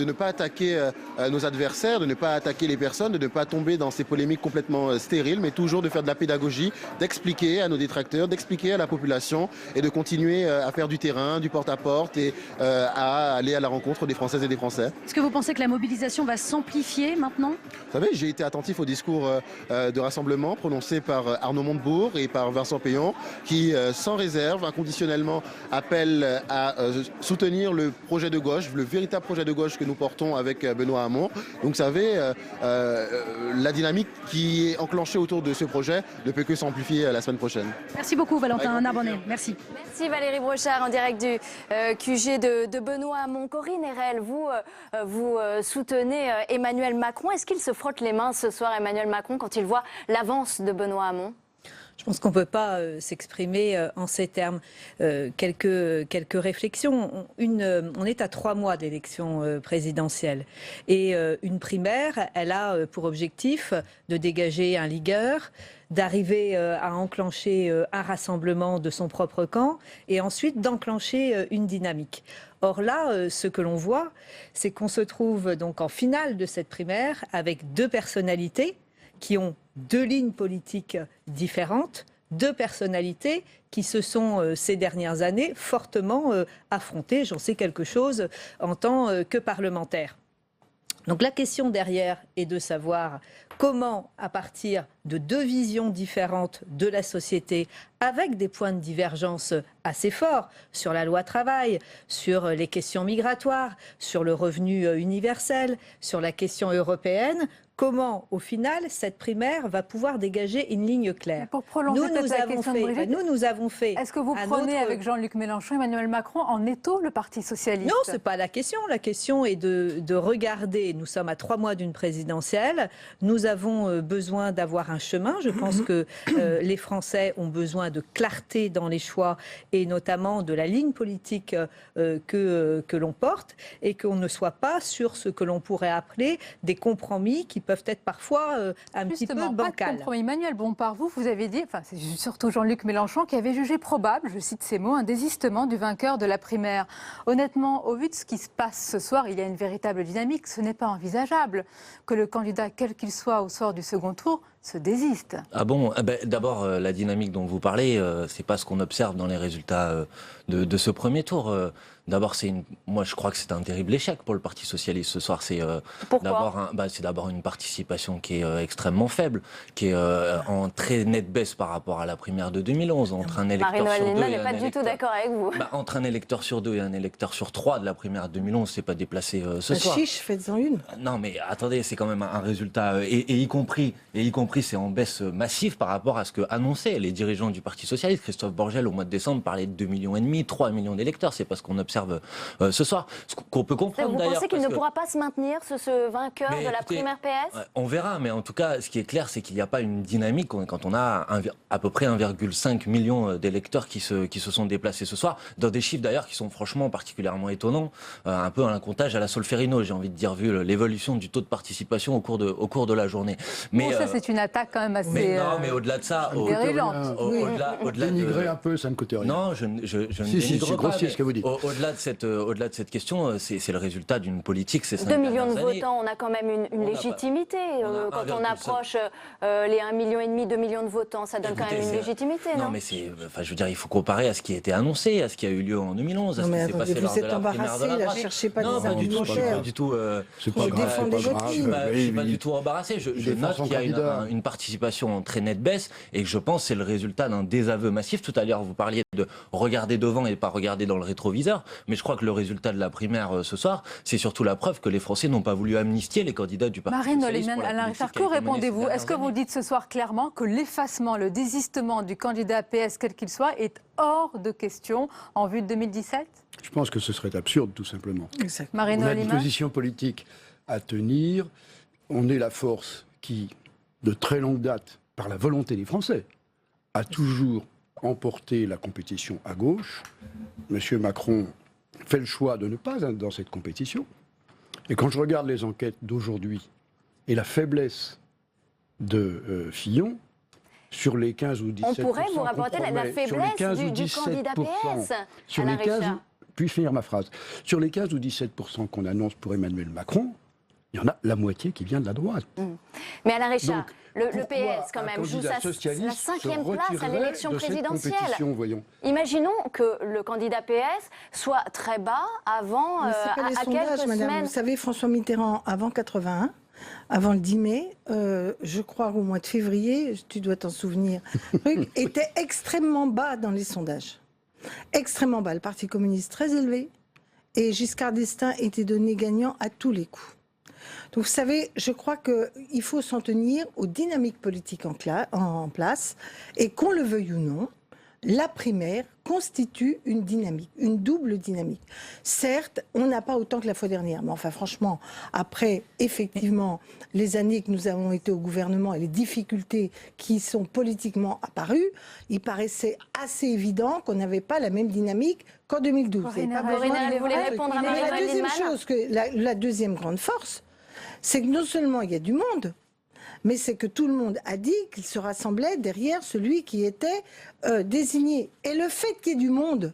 ne pas attaquer nos adversaires, de ne pas attaquer les personnes, de ne pas tomber dans ces polémiques complètement stériles, mais toujours de faire de la pédagogie, d'expliquer à nos détracteurs, d'expliquer à la population et de continuer à faire du terrain, du porte-à-porte et à aller à la rencontre des Françaises et des Français. Est-ce que vous pensez que la mobilisation va s'amplifier maintenant ? Vous savez, j'ai été attentif au discours de rassemblement prononcé par Arnaud Montebourg et par Vincent Payon qui, sans réserve, inconditionnellement, appellent à soutenir le projet de gauche, le véritable projet de gauche que nous portons avec Benoît Hamon. Donc vous savez, la dynamique qui est enclenchée autour de ce projet ne peut que s'amplifier la semaine prochaine. Merci beaucoup Valentin Narbonnet. Merci. Merci Valérie Brochard en direct du QG de Benoît Hamon. Corinne Erel, vous soutenez Emmanuel Macron. Est-ce qu'il se frotte les mains ce soir, Emmanuel Macron, quand il voit l'avance de Benoît Hamon ? Je pense qu'on ne peut pas s'exprimer en ces termes. Quelques réflexions. On est à 3 mois d'élection présidentielle. Et une primaire, elle a pour objectif de dégager un leader, d'arriver à enclencher un rassemblement de son propre camp et ensuite d'enclencher une dynamique. Or là, ce que l'on voit, c'est qu'on se trouve donc en finale de cette primaire avec 2 personnalités qui ont 2 lignes politiques différentes, 2 personnalités qui se sont ces dernières années fortement affrontées. J'en sais quelque chose en tant que parlementaire. Donc la question derrière est de savoir comment, à partir de 2 visions différentes de la société, avec des points de divergence assez forts sur la loi travail, sur les questions migratoires, sur le revenu universel, sur la question européenne, comment, au final, cette primaire va pouvoir dégager une ligne claire. Pour prolonger la question de Brigitte, nous avons fait... Est-ce que vous prenez avec Jean-Luc Mélenchon, Emmanuel Macron, en étau le Parti socialiste? Non, ce n'est pas la question. La question est de regarder. Nous sommes à 3 mois d'une présidentielle. Nous avons besoin d'avoir un chemin. Je pense que les Français ont besoin de clarté dans les choix et notamment de la ligne politique que l'on porte et qu'on ne soit pas sur ce que l'on pourrait appeler des compromis qui peuvent être parfois un petit peu bancals. Pas de compromis. Emmanuel Bompard, vous avez dit, enfin c'est surtout Jean-Luc Mélenchon qui avait jugé probable, je cite ces mots, un désistement du vainqueur de la primaire. Honnêtement, au vu de ce qui se passe ce soir, il y a une véritable dynamique. Ce n'est pas envisageable que le candidat, quel qu'il soit au soir du second tour, se désiste. Ah bon? D'abord, la dynamique dont vous parlez, c'est pas ce qu'on observe dans les résultats de ce premier tour. D'abord, moi, je crois que c'est un terrible échec pour le Parti socialiste ce soir. C'est d'abord une participation qui est extrêmement faible, qui est en très nette baisse par rapport à la primaire de 2011. Entre un électeur sur 2 n'est pas du tout d'accord avec vous. Entre un électeur sur 2 et un électeur sur 3 de la primaire de 2011, c'est pas déplacé ce soir. Chiche, faites-en une. Non, mais attendez, c'est quand même un résultat, et y compris, c'est en baisse massive par rapport à ce que annonçaient les dirigeants du Parti socialiste. Christophe Borgel, au mois de décembre, parlait de 2,5 millions, 3 millions d'électeurs. C'est pas ce qu'on observe ce soir. Ce qu'on peut comprendre d'ailleurs. Vous pensez qu'il ne pourra pas se maintenir, ce vainqueur de la primaire PS? On verra, mais en tout cas, ce qui est clair, c'est qu'il n'y a pas une dynamique quand on a à peu près 1,5 million d'électeurs qui se sont déplacés ce soir, dans des chiffres d'ailleurs qui sont franchement particulièrement étonnants, un peu un comptage à la Solferino, j'ai envie de dire, vu l'évolution du taux de participation au cours de la journée. Mais bon, ça, c'est une attaque quand même assez... Mais au-delà de ça... Au-delà dénigrer un peu, ça ne coûte rien. Non, je ne dénigre pas. C'est ce que vous dites. Au-delà de cette question, c'est le résultat d'une politique. 2 millions de votants, on a quand même une légitimité. Quand on approche les 1,5 million, 2 millions de votants, ça donne quand même une légitimité, non? Non, mais je veux dire, il faut comparer à ce qui a été annoncé, à ce qui a eu lieu en 2011, à ce qui s'est passé lors de la primaire de la droite. Cherchez pas non, des je suis pas du tout. C'est pas grave. Je suis pas du tout embarrassé. Je note qu'il y a une participation en très nette baisse et que je pense que c'est le résultat d'un désaveu massif. Tout à l'heure, vous parliez de regarder devant et pas regarder dans le rétroviseur, mais je crois que le résultat de la primaire ce soir, c'est surtout la preuve que les Français n'ont pas voulu amnistier les candidats du Parti socialiste. Marine Alain Richard, que répondez-vous? Est-ce que vous dites ce soir clairement que l'effacement, le désistement du candidat PS, quel qu'il soit, est hors de question en vue de 2017? Je pense que ce serait absurde, tout simplement. Marine On a une position politique à tenir. On est la force qui, de très longue date, par la volonté des Français, a toujours emporté la compétition à gauche. Monsieur Macron fait le choix de ne pas être dans cette compétition. Et quand je regarde les enquêtes d'aujourd'hui et la faiblesse de Fillon, sur les 15 ou 17%... On pourrait vous rapporter la faiblesse du candidat PS, sur les 15, puis-je finir ma phrase? Sur les 15 ou 17% qu'on annonce pour Emmanuel Macron, il y en a la moitié qui vient de la droite. Mais Alain Richard, le PS quand même joue la 5e place à l'élection présidentielle. Imaginons que le candidat PS soit très bas avant à quelques semaines. Vous savez, François Mitterrand, avant 81, avant le 10 mai, je crois au mois de février, tu dois t'en souvenir, était extrêmement bas dans les sondages. Extrêmement bas. Le Parti communiste très élevé et Giscard d'Estaing était donné gagnant à tous les coups. Donc vous savez, je crois qu'il faut s'en tenir aux dynamiques politiques en place et qu'on le veuille ou non, la primaire constitue une dynamique, une double dynamique. Certes, on n'a pas autant que la fois dernière, mais enfin franchement, après effectivement les années que nous avons été au gouvernement et les difficultés qui sont politiquement apparues, il paraissait assez évident qu'on n'avait pas la même dynamique qu'en 2012. Corinna, vous voulez répondre à Marie-Noëlle La deuxième Lienemann chose, la deuxième grande force, c'est que non seulement il y a du monde, mais c'est que tout le monde a dit qu'il se rassemblait derrière celui qui était désigné. Et le fait qu'il y ait du monde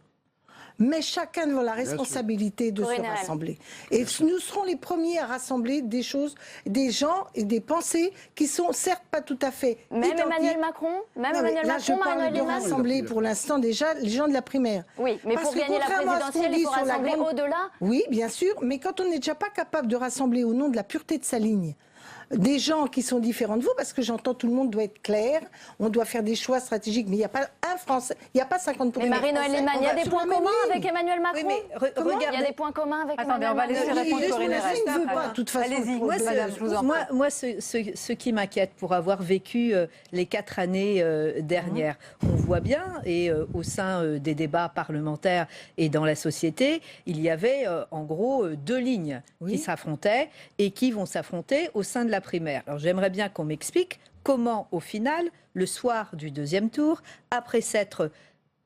met chacun devant la responsabilité de se rassembler. Et nous serons les premiers à rassembler des choses, des gens et des pensées qui sont certes pas tout à fait Même identiques. Emmanuel Macron Je parle de rassembler pour l'instant déjà les gens de la primaire. Oui, mais Parce pour que gagner la contrairement à ce qu'on présidentielle, il dit faut sur la rassembler grande- au-delà. Oui, bien sûr, mais quand on n'est déjà pas capable de rassembler au nom de la pureté de sa ligne, des gens qui sont différents de vous, parce que j'entends tout le monde doit être clair, on doit faire des choix stratégiques, mais il n'y a pas un Français, il n'y a pas 50%. Mais Marie-Noëlle Lienemann, il y a des points communs avec Emmanuel Macron. Oui, mais Il y a des points communs avec Attendez, on va laisser répondre Corinne Rest. Je ne veux pas, de toute façon. Allez-y, madame, je vous en prie. Moi, ce qui m'inquiète pour avoir vécu les 4 années dernières, on voit bien, et au sein des débats parlementaires et dans la société, il y avait en gros 2 lignes qui s'affrontaient et qui vont s'affronter au sein de la primaire. Alors j'aimerais bien qu'on m'explique comment, au final, le soir du 2e tour, après s'être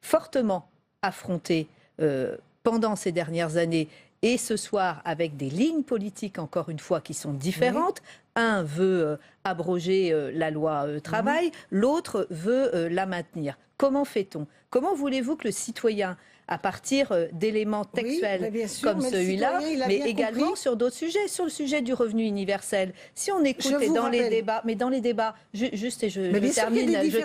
fortement affronté pendant ces dernières années, et ce soir avec des lignes politiques, encore une fois, qui sont différentes. Un veut abroger la loi travail, l'autre veut la maintenir. Comment fait-on? Comment voulez-vous que le citoyen, à partir d'éléments textuels comme celui-là, mais également sur d'autres sujets, sur le sujet du revenu universel, si on écoute dans les débats, mais dans les débats, juste et je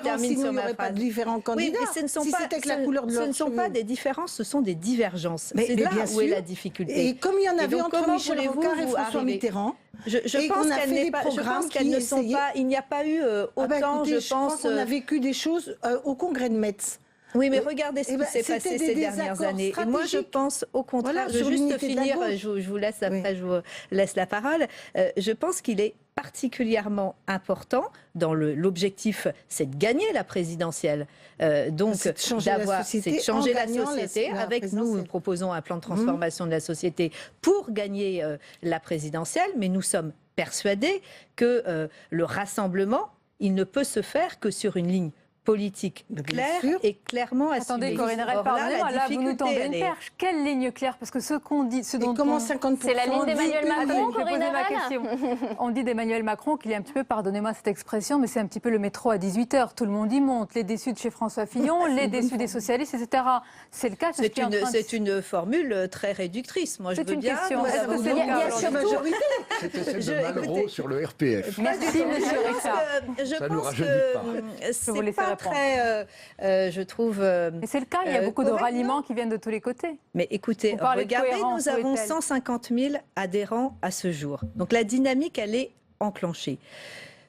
termine sur ma phrase. Différents candidats. Oui, mais ce ne sont si pas, c'était que la couleur de ce leurs ne sont cheveux. pas des différences, ce sont des divergences. Mais C'est là bien où sûr. est la difficulté. Et comme il y en avait donc, entre comment Michel voulez-vous Rocard et vous François arriver Mitterrand, je et pense qu'on a qu'elles fait des n'est pas- je programmes pense qu'elles qui ne sont essayaient- pas. Il n'y a pas eu autant, écoutez, je pense. qu'on a vécu des choses au congrès de Metz. Oui, mais regardez ce Eh qui ben, s'est passé c'était ces des dernières désaccords années. Et moi, je stratégiques. pense au contraire, Voilà, je veux sur juste l'unité de la finir, gauche. je vous laisse après, je vous laisse la parole. Je pense qu'il est particulièrement important dans l'objectif, c'est de gagner la présidentielle. Donc, C'est de changer la société c'est de changer en la gagnant société. la Avec nous, présidentielle. nous proposons un plan de transformation de la société pour gagner la présidentielle, mais nous sommes persuadés que le rassemblement, il ne peut se faire que sur une ligne politique claire et clairement assumée. Attendez, Corinne Rest, Or là, pardonnez-moi, là, vous nous tendez elle une est- perche. Quelle ligne claire? Parce que ce qu'on dit, ce dont comment on... 50% C'est la ligne d'Emmanuel dit- Macron, Attendez, je vais Corinne poser ma Rest. question. On dit d'Emmanuel Macron qu'il est un petit peu, pardonnez-moi cette expression, mais c'est un petit peu le métro à 18h. Tout le monde y monte. Les déçus de chez François Fillon, les déçus des socialistes, etc. C'est le cas. C'est une formule très réductrice. Moi, je C'est veux une bien. question. nous Est-ce que avons- c'est le cas il y a aujourd'hui? surtout- C'était celle Je- de Malraux écoutez, sur le RPF. Merci, monsieur Rixard. Je Ça nous pense rajeunit pas. que Je vous c'est laisse pas répondre. très, je trouve. Mais c'est le cas, il y a beaucoup de correct, ralliements qui viennent de tous les côtés. Mais écoutez, Vous parlez de regardez, cohérence, nous où avons est-elle 150 000 adhérents à ce jour. Donc la dynamique, elle est enclenchée.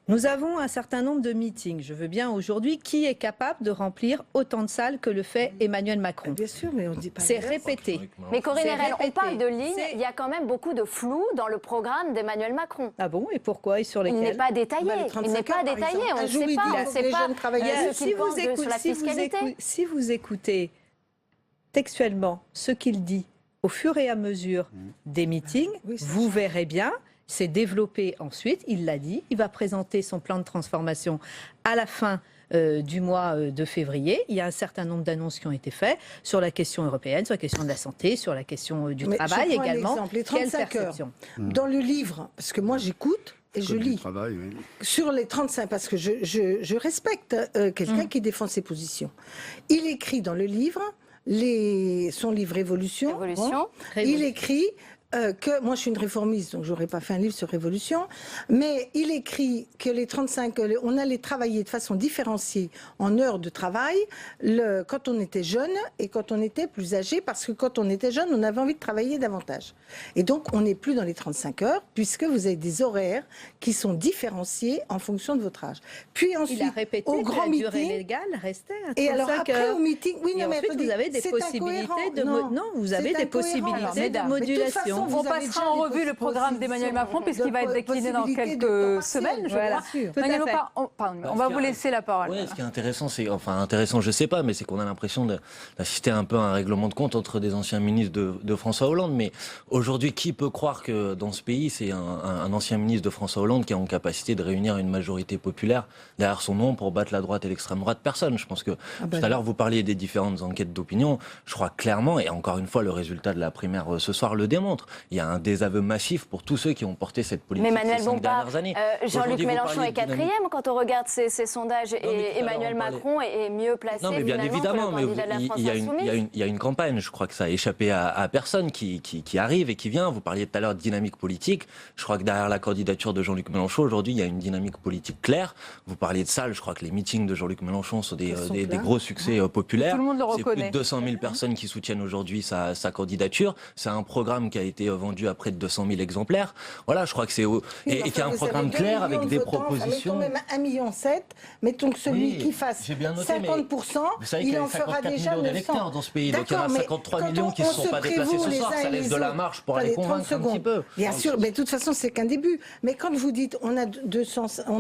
Nous avons un certain nombre de meetings. Je veux bien aujourd'hui, qui est capable de remplir autant de salles que le fait Emmanuel Macron? Bien sûr, mais on dit pas. C'est répété. Mais Corinne C'est Rest, on répété. parle de lignes, C'est- il y a quand même beaucoup de flou dans le programme d'Emmanuel Macron. Ah bon? Et pourquoi? Et sur Il lesquels? n'est pas détaillé. Bah, les Il 35 n'est pas heures, par détaillé. exemple. On Un ne jour, sait il pas. dit On qu'il ne faut que sait les pas jeunes travaillent. ce qu'il pense sur la fiscalité. Si vous écoutez textuellement ce qu'il dit au fur et à mesure des meetings, vous verrez bien, c'est développé ensuite, il l'a dit, il va présenter son plan de transformation à la fin du mois de février. Il y a un certain nombre d'annonces qui ont été faites sur la question européenne, sur la question de la santé, sur la question du Mais travail je prends un également. exemple, les Quelle 35 heures. perception? Dans le livre, parce que moi j'écoute et je Code du lis. travail, oui. Sur les 35, parce que je respecte quelqu'un qui défend ses positions. Il écrit dans le livre, son livre Révolution. Il écrit que, moi je suis une réformiste, donc j'aurais pas fait un livre sur Révolution, mais il écrit que les 35, on allait travailler de façon différenciée en heures de travail quand on était jeune et quand on était plus âgé, parce que quand on était jeune, on avait envie de travailler davantage. Et donc on n'est plus dans les 35 heures, puisque vous avez des horaires qui sont différenciés en fonction de votre âge. Puis ensuite, Il a répété au que grand la durée meeting, légale restait à 35 et alors après heures. au meeting, oui, Et non, mais ensuite, attendez, vous avez des c'est possibilités incohérent. de Non, vous avez c'est des incohérent. possibilités Alors, de mesdames, mais de toute modulation. on passera en revue le programme d'Emmanuel Macron puisqu'il va être décliné dans quelques semaines, je crois. Emmanuel Bompard, on va vous laisser la parole. Ouais, ce qui est intéressant, intéressant, je sais pas, mais c'est qu'on a l'impression d'assister un peu à un règlement de compte entre des anciens ministres de François Hollande. Mais aujourd'hui, qui peut croire que dans ce pays, c'est un ancien ministre de François Hollande qui a en capacité de réunir une majorité populaire derrière son nom pour battre la droite et l'extrême droite? Personne. Je pense que tout à l'heure, vous parliez des différentes enquêtes d'opinion. Je crois clairement, et encore une fois, le résultat de la primaire ce soir le démontre, il y a un désaveu massif pour tous ceux qui ont porté cette politique ces 5 dernières années. Jean-Luc Mélenchon est 4e quand on regarde ces sondages et Emmanuel Macron est mieux placé. Non, mais bien évidemment, mais il y a une campagne. Je crois que ça a échappé à personne qui arrive et qui vient. Vous parliez tout à l'heure de dynamique politique. Je crois que derrière la candidature de Jean-Luc Mélenchon, aujourd'hui, il y a une dynamique politique claire. Vous parliez de salles. Je crois que les meetings de Jean-Luc Mélenchon sont des gros succès populaires. Tout le monde le reconnaît. C'est plus de 200 000 personnes qui soutiennent aujourd'hui sa candidature. C'est un programme qui a été vendu à près de 200 000 exemplaires. Voilà, je crois que c'est et qu'il y a un programme clair avec des propositions. Mettons même 1,7 million. Mettons que celui qui fasse 50%, il en fera déjà 900 d'électeurs dans ce pays. Donc il y en a 53 millions qui ne se sont pas déplacés ce soir. Ça laisse de la marge pour aller convaincre un petit peu. Bien sûr, mais de toute façon, c'est qu'un début. Mais quand vous dites on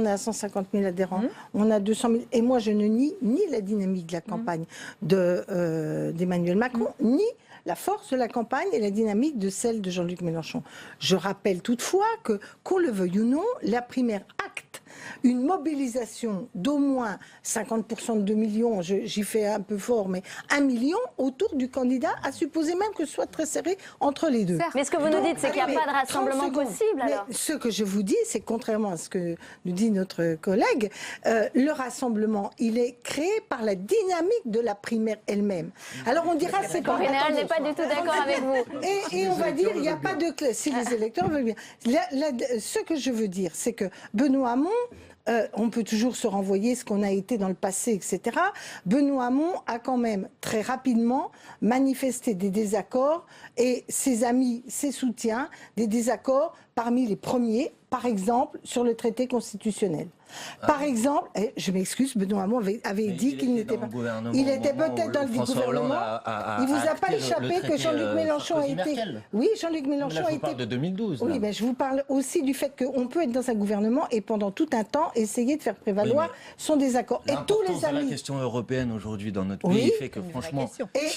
a 150 000 adhérents, on a 200 000, et moi je ne nie ni la dynamique de la campagne d'Emmanuel Macron, ni la force de la campagne et la dynamique de celle de Jean-Luc Mélenchon. Je rappelle toutefois que, qu'on le veuille ou non, la primaire acte une mobilisation d'au moins 50% de 2 millions, j'y fais un peu fort, mais 1 million autour du candidat, à supposer même que ce soit très serré entre les deux. Mais ce que vous nous dites, c'est qu'il n'y a pas de rassemblement possible, alors. Mais ce que je vous dis, c'est contrairement à ce que nous dit notre collègue, le rassemblement, il est créé par la dynamique de la primaire elle-même. Alors on dira, c'est pas... Corinne n'est pas du tout d'accord avec vous. Et on va dire, il n'y a pas de... Si les électeurs veulent bien... Ce que je veux dire, c'est que Benoît Hamon, on peut toujours se renvoyer ce qu'on a été dans le passé, etc. Benoît Hamon a quand même très rapidement manifesté des désaccords et ses amis, ses soutiens, des désaccords parmi les premiers, par exemple, sur le traité constitutionnel. Par exemple, je m'excuse, Benoît Hamon avait dit qu'il n'était pas... Il était peut-être dans le gouvernement. Il ne vous a pas échappé que Jean-Luc Mélenchon a été... Oui, Jean-Luc Mélenchon a été... Je vous parle de 2012. Oui, mais je vous parle aussi du fait qu'on peut être dans un gouvernement et pendant tout un temps essayer de faire prévaloir son désaccord. Et tous les amis... La question européenne aujourd'hui dans notre pays fait que franchement... Et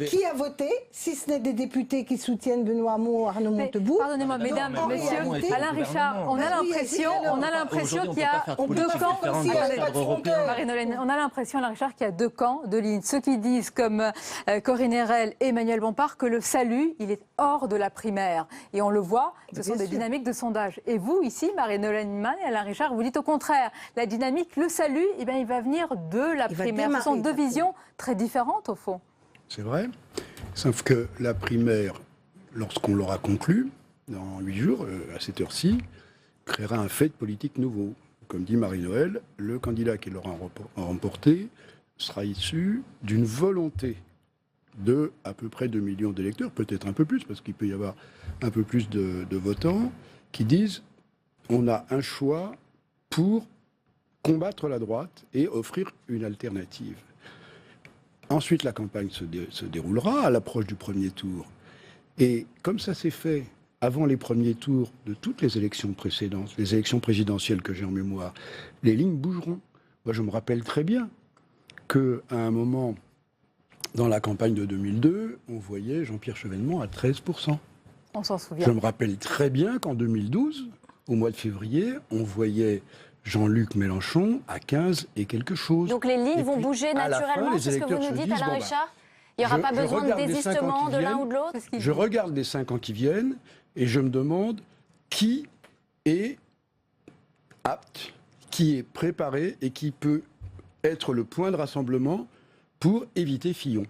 qui a voté, si ce n'est des députés qui soutiennent Benoît Hamon ou Arnaud Montebourg? Pardonnez-moi, mesdames, messieurs, Alain Richard, on a l'impression qu'il y a deux camps. Marie-Nolène, on a l'impression, Alain Richard, qu'il y a deux camps de lignes. Ceux qui disent, comme Corinne Erel et Emmanuel Bompard, que le salut, il est hors de la primaire. Et on le voit, ce sont des dynamiques de sondage. Et vous, ici, Marie-Nolène Niemann et Alain Richard, vous dites au contraire, la dynamique, le salut, eh bien, il va venir de la primaire. Ce sont deux visions très différentes, au fond. C'est vrai, sauf que la primaire, lorsqu'on l'aura conclue, dans 8 jours, à cette heure-ci, créera un fait politique nouveau. Comme dit Marie-Noël, le candidat qui l'aura remporté sera issu d'une volonté de à peu près 2 millions d'électeurs, peut-être un peu plus, parce qu'il peut y avoir un peu plus de votants, qui disent on a un choix pour combattre la droite et offrir une alternative. Ensuite, la campagne se déroulera à l'approche du premier tour. Et comme ça s'est fait avant les premiers tours de toutes les élections précédentes, les élections présidentielles que j'ai en mémoire, les lignes bougeront. Moi, je me rappelle très bien qu'à un moment, dans la campagne de 2002, on voyait Jean-Pierre Chevènement à 13%. On s'en souvient. Je me rappelle très bien qu'en 2012, au mois de février, on voyait Jean-Luc Mélenchon à 15 et quelque chose. Donc les lignes vont bouger naturellement, c'est ce que vous nous dites, Alain Richard ? Il n'y aura pas besoin de désistement de l'un ou de l'autre ? Je regarde les 5 ans qui viennent et je me demande qui est apte, qui est préparé et qui peut être le point de rassemblement pour éviter Fillon.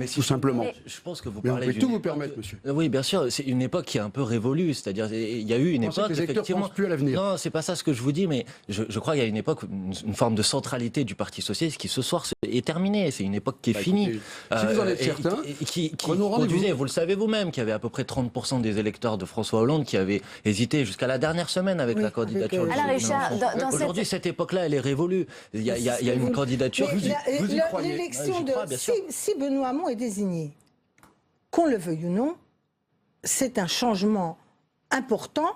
Mais tout simplement. Je pense que vous mais parlez. On peut tout vous permettre, monsieur. Oui, bien sûr. C'est une époque qui est un peu révolue. C'est-à-dire, il y a eu une époque. Que les électeurs ne pensent plus à l'avenir. Non, c'est pas ça ce que je vous dis, mais je crois qu'il y a une époque, une forme de centralité du Parti socialiste qui ce soir est terminée. C'est une époque qui est finie. Si vous en êtes certain, qui conduisait, vous le savez vous-même, qu'il y avait à peu près 30% des électeurs de François Hollande qui avaient hésité jusqu'à la dernière semaine avec la candidature. Alain Richard, aujourd'hui, cette époque-là, elle est révolue. Il y a une candidature. Vous y croyez ? L'élection de si Benoît Hamon est désigné, qu'on le veuille ou non, c'est un changement important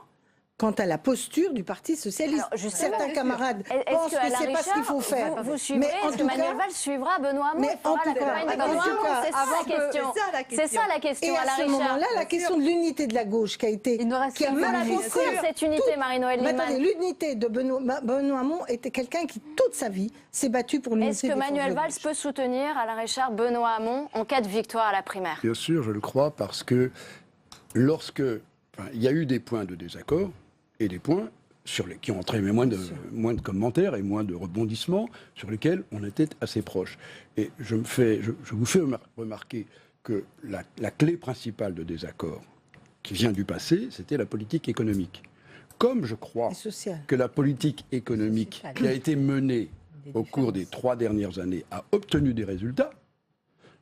quant à la posture du Parti socialiste. Certains camarades pensent que c'est pas ce qu'il faut faire. Vous suivrez, est-ce que Manuel Valls suivra Benoît Hamon? Mais en tout cas, c'est ça la question. C'est ça la question. Et à ce moment-là, la question de l'unité de la gauche qui a été... qui a menacé cette unité, Marie-Noëlle Lienemann. Attendez, l'unité de Benoît Hamon était quelqu'un qui, toute sa vie, s'est battu pour l'unité. Est-ce que Manuel Valls peut soutenir Alain Richard, Benoît Hamon en cas de victoire à la primaire? Bien sûr, je le crois, parce que il y a eu des points de désaccord, et des points qui ont entraîné moins de commentaires et moins de rebondissements, sur lesquels on était assez proches. Et je vous fais remarquer que la clé principale de désaccord qui vient du passé, c'était la politique économique. Comme je crois que la politique économique qui a été menée au cours des 3 dernières années a obtenu des résultats,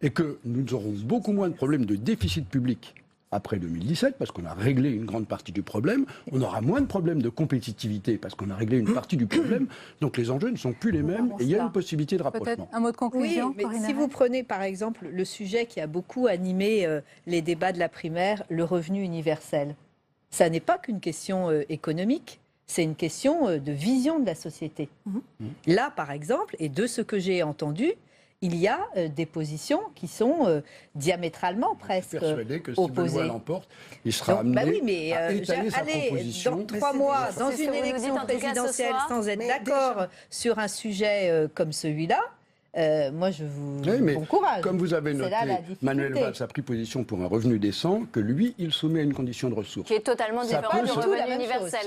et que nous aurons beaucoup moins de problèmes de déficit public après 2017, parce qu'on a réglé une grande partie du problème, on aura moins de problèmes de compétitivité, parce qu'on a réglé une partie du problème, donc les enjeux ne sont plus les mêmes, et il y a une possibilité de rapprochement. Peut-être un mot de conclusion. Oui, mais si vous prenez par exemple le sujet qui a beaucoup animé les débats de la primaire, le revenu universel, ça n'est pas qu'une question économique, c'est une question de vision de la société. Là, par exemple, et de ce que j'ai entendu, il y a des positions qui sont diamétralement presque persuadé que si opposées. Benoît l'emporte, il sera amené à étaler sa proposition. Dans 3 mois, dans une élection présidentielle, sans être d'accord sur un sujet comme celui-là, moi, je vous encourage. Comme vous avez noté, Manuel Valls a pris position pour un revenu décent, que lui, il soumet à une condition de ressources. Qui est totalement différent du revenu universel.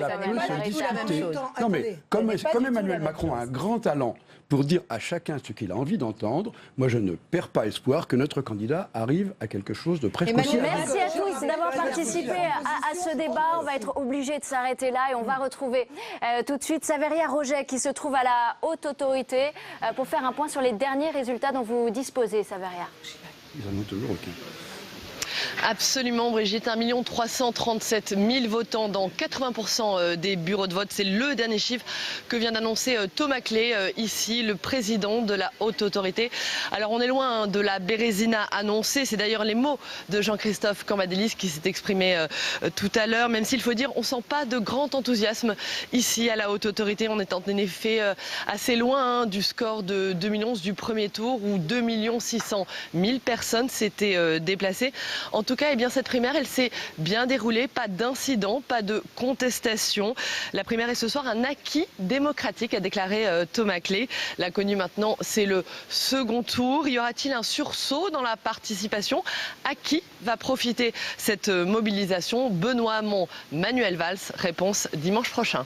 Non, mais comme Emmanuel Macron a un grand talent pour dire à chacun ce qu'il a envie d'entendre, moi, je ne perds pas espoir que notre candidat arrive à quelque chose de presque aussi. Merci à tous d'avoir participé à ce débat. On va être obligé de s'arrêter là et on va retrouver tout de suite Saveria Roget qui se trouve à la Haute Autorité pour faire un point sur les derniers résultats dont vous disposez, Saveria. Ils en ont toujours aucun. Absolument, Brigitte. 1 337 000 votants dans 80% des bureaux de vote. C'est le dernier chiffre que vient d'annoncer Thomas Clé, ici, le président de la Haute Autorité. Alors, on est loin de la Bérésina annoncée. C'est d'ailleurs les mots de Jean-Christophe Cambadélis qui s'est exprimé tout à l'heure. Même s'il faut dire, on ne sent pas de grand enthousiasme ici à la Haute Autorité. On est en effet assez loin du score de 2011 du premier tour où 2 600 000 personnes s'étaient déplacées. En tout cas, cette primaire, elle s'est bien déroulée. Pas d'incident, pas de contestation. La primaire est ce soir un acquis démocratique, a déclaré Thomas Clé. L'inconnu maintenant, c'est le second tour. Y aura-t-il un sursaut dans la participation? À qui va profiter cette mobilisation? Benoît Hamon, Manuel Valls. Réponse dimanche prochain.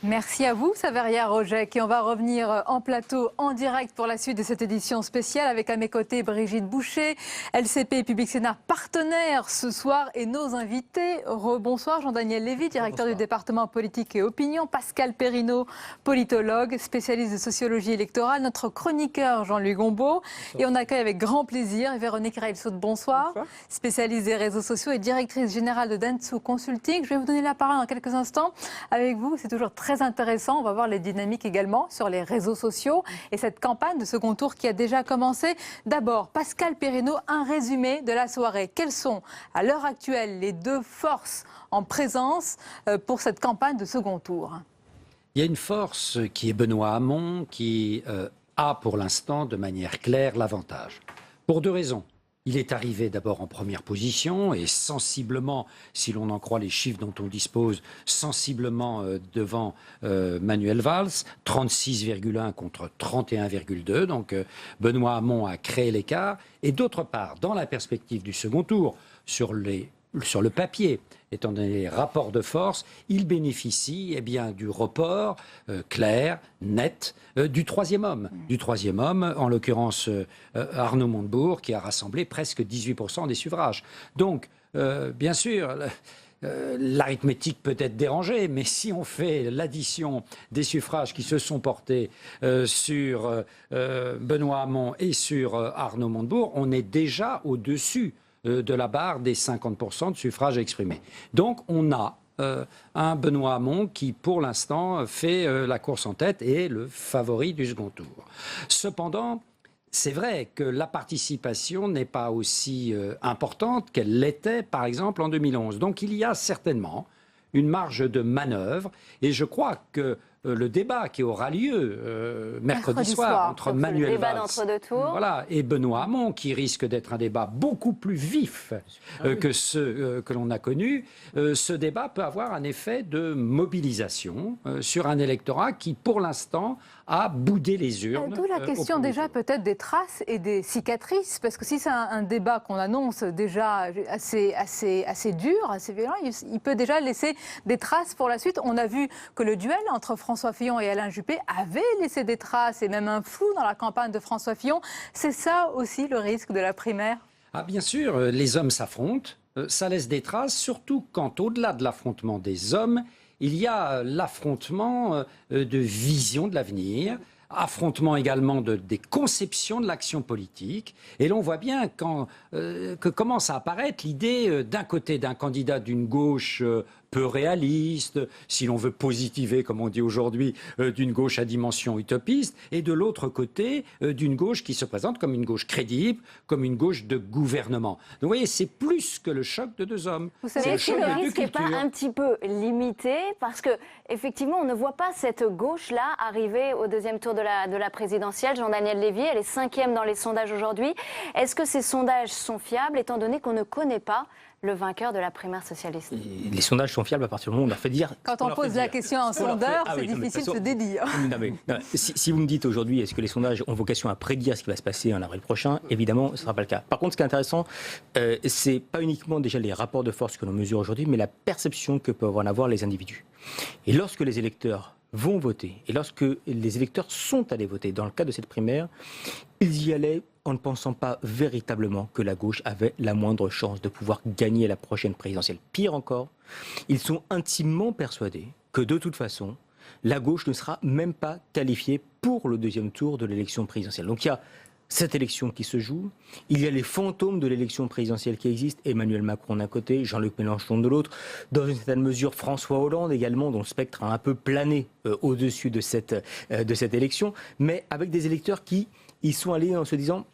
Merci à vous, Saveria Roget, et on va revenir en plateau, en direct pour la suite de cette édition spéciale avec à mes côtés Brigitte Boucher, LCP et Public Sénat partenaires ce soir et nos invités. Rebonsoir Jean-Daniel Lévy, directeur du département politique et opinion, Pascal Perrineau, politologue, spécialiste de sociologie électorale, notre chroniqueur Jean-Luc Gombaud. Et on accueille avec grand plaisir Véronique Reilsaut, bonsoir, spécialiste des réseaux sociaux et directrice générale de Dentsu Consulting. Je vais vous donner la parole dans quelques instants avec vous, c'est toujours très intéressant. On va voir les dynamiques également sur les réseaux sociaux et cette campagne de second tour qui a déjà commencé. D'abord, Pascal Perrineau, un résumé de la soirée. Quelles sont, à l'heure actuelle, les 2 forces en présence pour cette campagne de second tour? Il y a une force qui est Benoît Hamon, qui a pour l'instant, de manière claire, l'avantage. Pour 2 raisons. Il est arrivé d'abord en première position et sensiblement, si l'on en croit les chiffres dont on dispose, sensiblement devant Manuel Valls, 36,1 contre 31,2. Donc Benoît Hamon a créé l'écart. Et d'autre part, dans la perspective du second tour, sur le papier, étant donné les rapports de force, il bénéficie du report clair, net, du troisième homme. Du troisième homme, en l'occurrence Arnaud Montebourg, qui a rassemblé presque 18% des suffrages. Donc, bien sûr, l'arithmétique peut être dérangée, mais si on fait l'addition des suffrages qui se sont portés sur Benoît Hamon et sur Arnaud Montebourg, on est déjà au-dessus de la barre des 50% de suffrages exprimés. Donc on a un Benoît Hamon qui, pour l'instant, fait la course en tête et est le favori du second tour. Cependant, c'est vrai que la participation n'est pas aussi importante qu'elle l'était, par exemple, en 2011. Donc il y a certainement une marge de manœuvre. Et je crois que le débat qui aura lieu mercredi soir entre Manuel Valls et Benoît Hamon, qui risque d'être un débat beaucoup plus vif que ceux que l'on a connus, ce débat peut avoir un effet de mobilisation sur un électorat qui, pour l'instant, a boudé les urnes. D'où la question déjà peut-être des traces et des cicatrices, parce que si c'est un débat qu'on annonce déjà assez dur, assez violent, il peut déjà laisser des traces pour la suite. On a vu que le duel entre François Fillon et Alain Juppé avait laissé des traces et même un flou dans la campagne de François Fillon. C'est ça aussi le risque de la primaire? Ah, bien sûr, les hommes s'affrontent, ça laisse des traces, surtout quand au-delà de l'affrontement des hommes, il y a l'affrontement de vision de l'avenir, affrontement également des conceptions de l'action politique. Et l'on voit bien que commence à apparaître l'idée d'un côté d'un candidat d'une gauche peu réaliste, si l'on veut positiver, comme on dit aujourd'hui, d'une gauche à dimension utopiste, et de l'autre côté, d'une gauche qui se présente comme une gauche crédible, comme une gauche de gouvernement. Donc vous voyez, c'est plus que le choc de deux hommes. Vous savez, est-ce que le risque n'est pas un petit peu limité? Parce que effectivement, on ne voit pas cette gauche-là arriver au deuxième tour de la présidentielle. Jean-Daniel Lévy, elle est 5e dans les sondages aujourd'hui. Est-ce que ces sondages sont fiables, étant donné qu'on ne connaît pas le vainqueur de la primaire socialiste? Les sondages sont fiables à partir du moment où on leur fait dire... Quand on pose la question à un sondeur, c'est difficile de se dédire. Si vous me dites aujourd'hui, est-ce que les sondages ont vocation à prédire ce qui va se passer en avril prochain, évidemment, ce ne sera pas le cas. Par contre, ce qui est intéressant, c'est pas uniquement déjà les rapports de force que l'on mesure aujourd'hui, mais la perception que peuvent en avoir les individus. Et lorsque les électeurs vont voter, et lorsque les électeurs sont allés voter, dans le cadre de cette primaire, ils y allaient en ne pensant pas véritablement que la gauche avait la moindre chance de pouvoir gagner la prochaine présidentielle. Pire encore, ils sont intimement persuadés que de toute façon, la gauche ne sera même pas qualifiée pour le deuxième tour de l'élection présidentielle. Donc il y a cette élection qui se joue, il y a les fantômes de l'élection présidentielle qui existent, Emmanuel Macron d'un côté, Jean-Luc Mélenchon de l'autre, dans une certaine mesure François Hollande également, dont le spectre a un peu plané au-dessus de cette élection, mais avec des électeurs qui y sont allés en se disant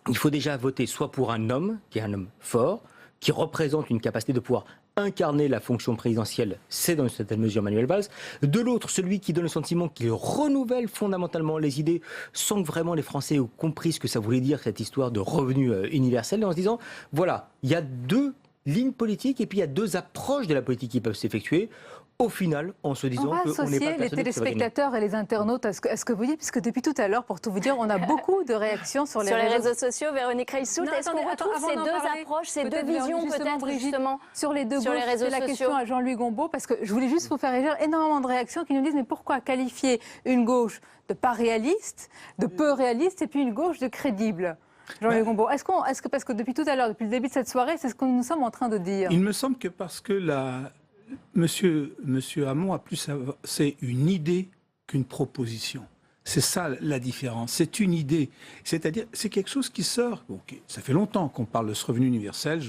il faut déjà voter soit pour un homme, qui est un homme fort, qui représente une capacité de pouvoir incarner la fonction présidentielle, c'est dans une certaine mesure Manuel Valls. De l'autre, celui qui donne le sentiment qu'il renouvelle fondamentalement les idées sans que vraiment les Français aient compris ce que ça voulait dire, cette histoire de revenu universel, en se disant, voilà, il y a deux lignes politiques et puis il y a deux approches de la politique qui peuvent s'effectuer. Au final, en se disant qu'on n'est pas associer les téléspectateurs et les internautes à ce que vous dites, puisque depuis tout à l'heure, pour tout vous dire, on a beaucoup de réactions sur les réseaux sociaux. Véronique Reissoult, est-ce qu'on retrouve ces deux approches, ces deux visions peut-être justement sur les deux gauches? réseaux sociaux? C'est la question à Jean-Louis Gombault, parce que je voulais juste vous faire réagir, énormément de réactions qui nous disent mais pourquoi qualifier une gauche de pas réaliste, de peu réaliste, et puis une gauche de crédible? Jean-Louis Gombault, est-ce que parce que depuis tout à l'heure, depuis le début de cette soirée, c'est ce que nous sommes en train de dire? Il me semble que parce que Monsieur Hamon a plus, c'est une idée qu'une proposition. C'est ça la différence. C'est une idée. C'est-à-dire, c'est quelque chose qui sort. Okay, ça fait longtemps qu'on parle de ce revenu universel.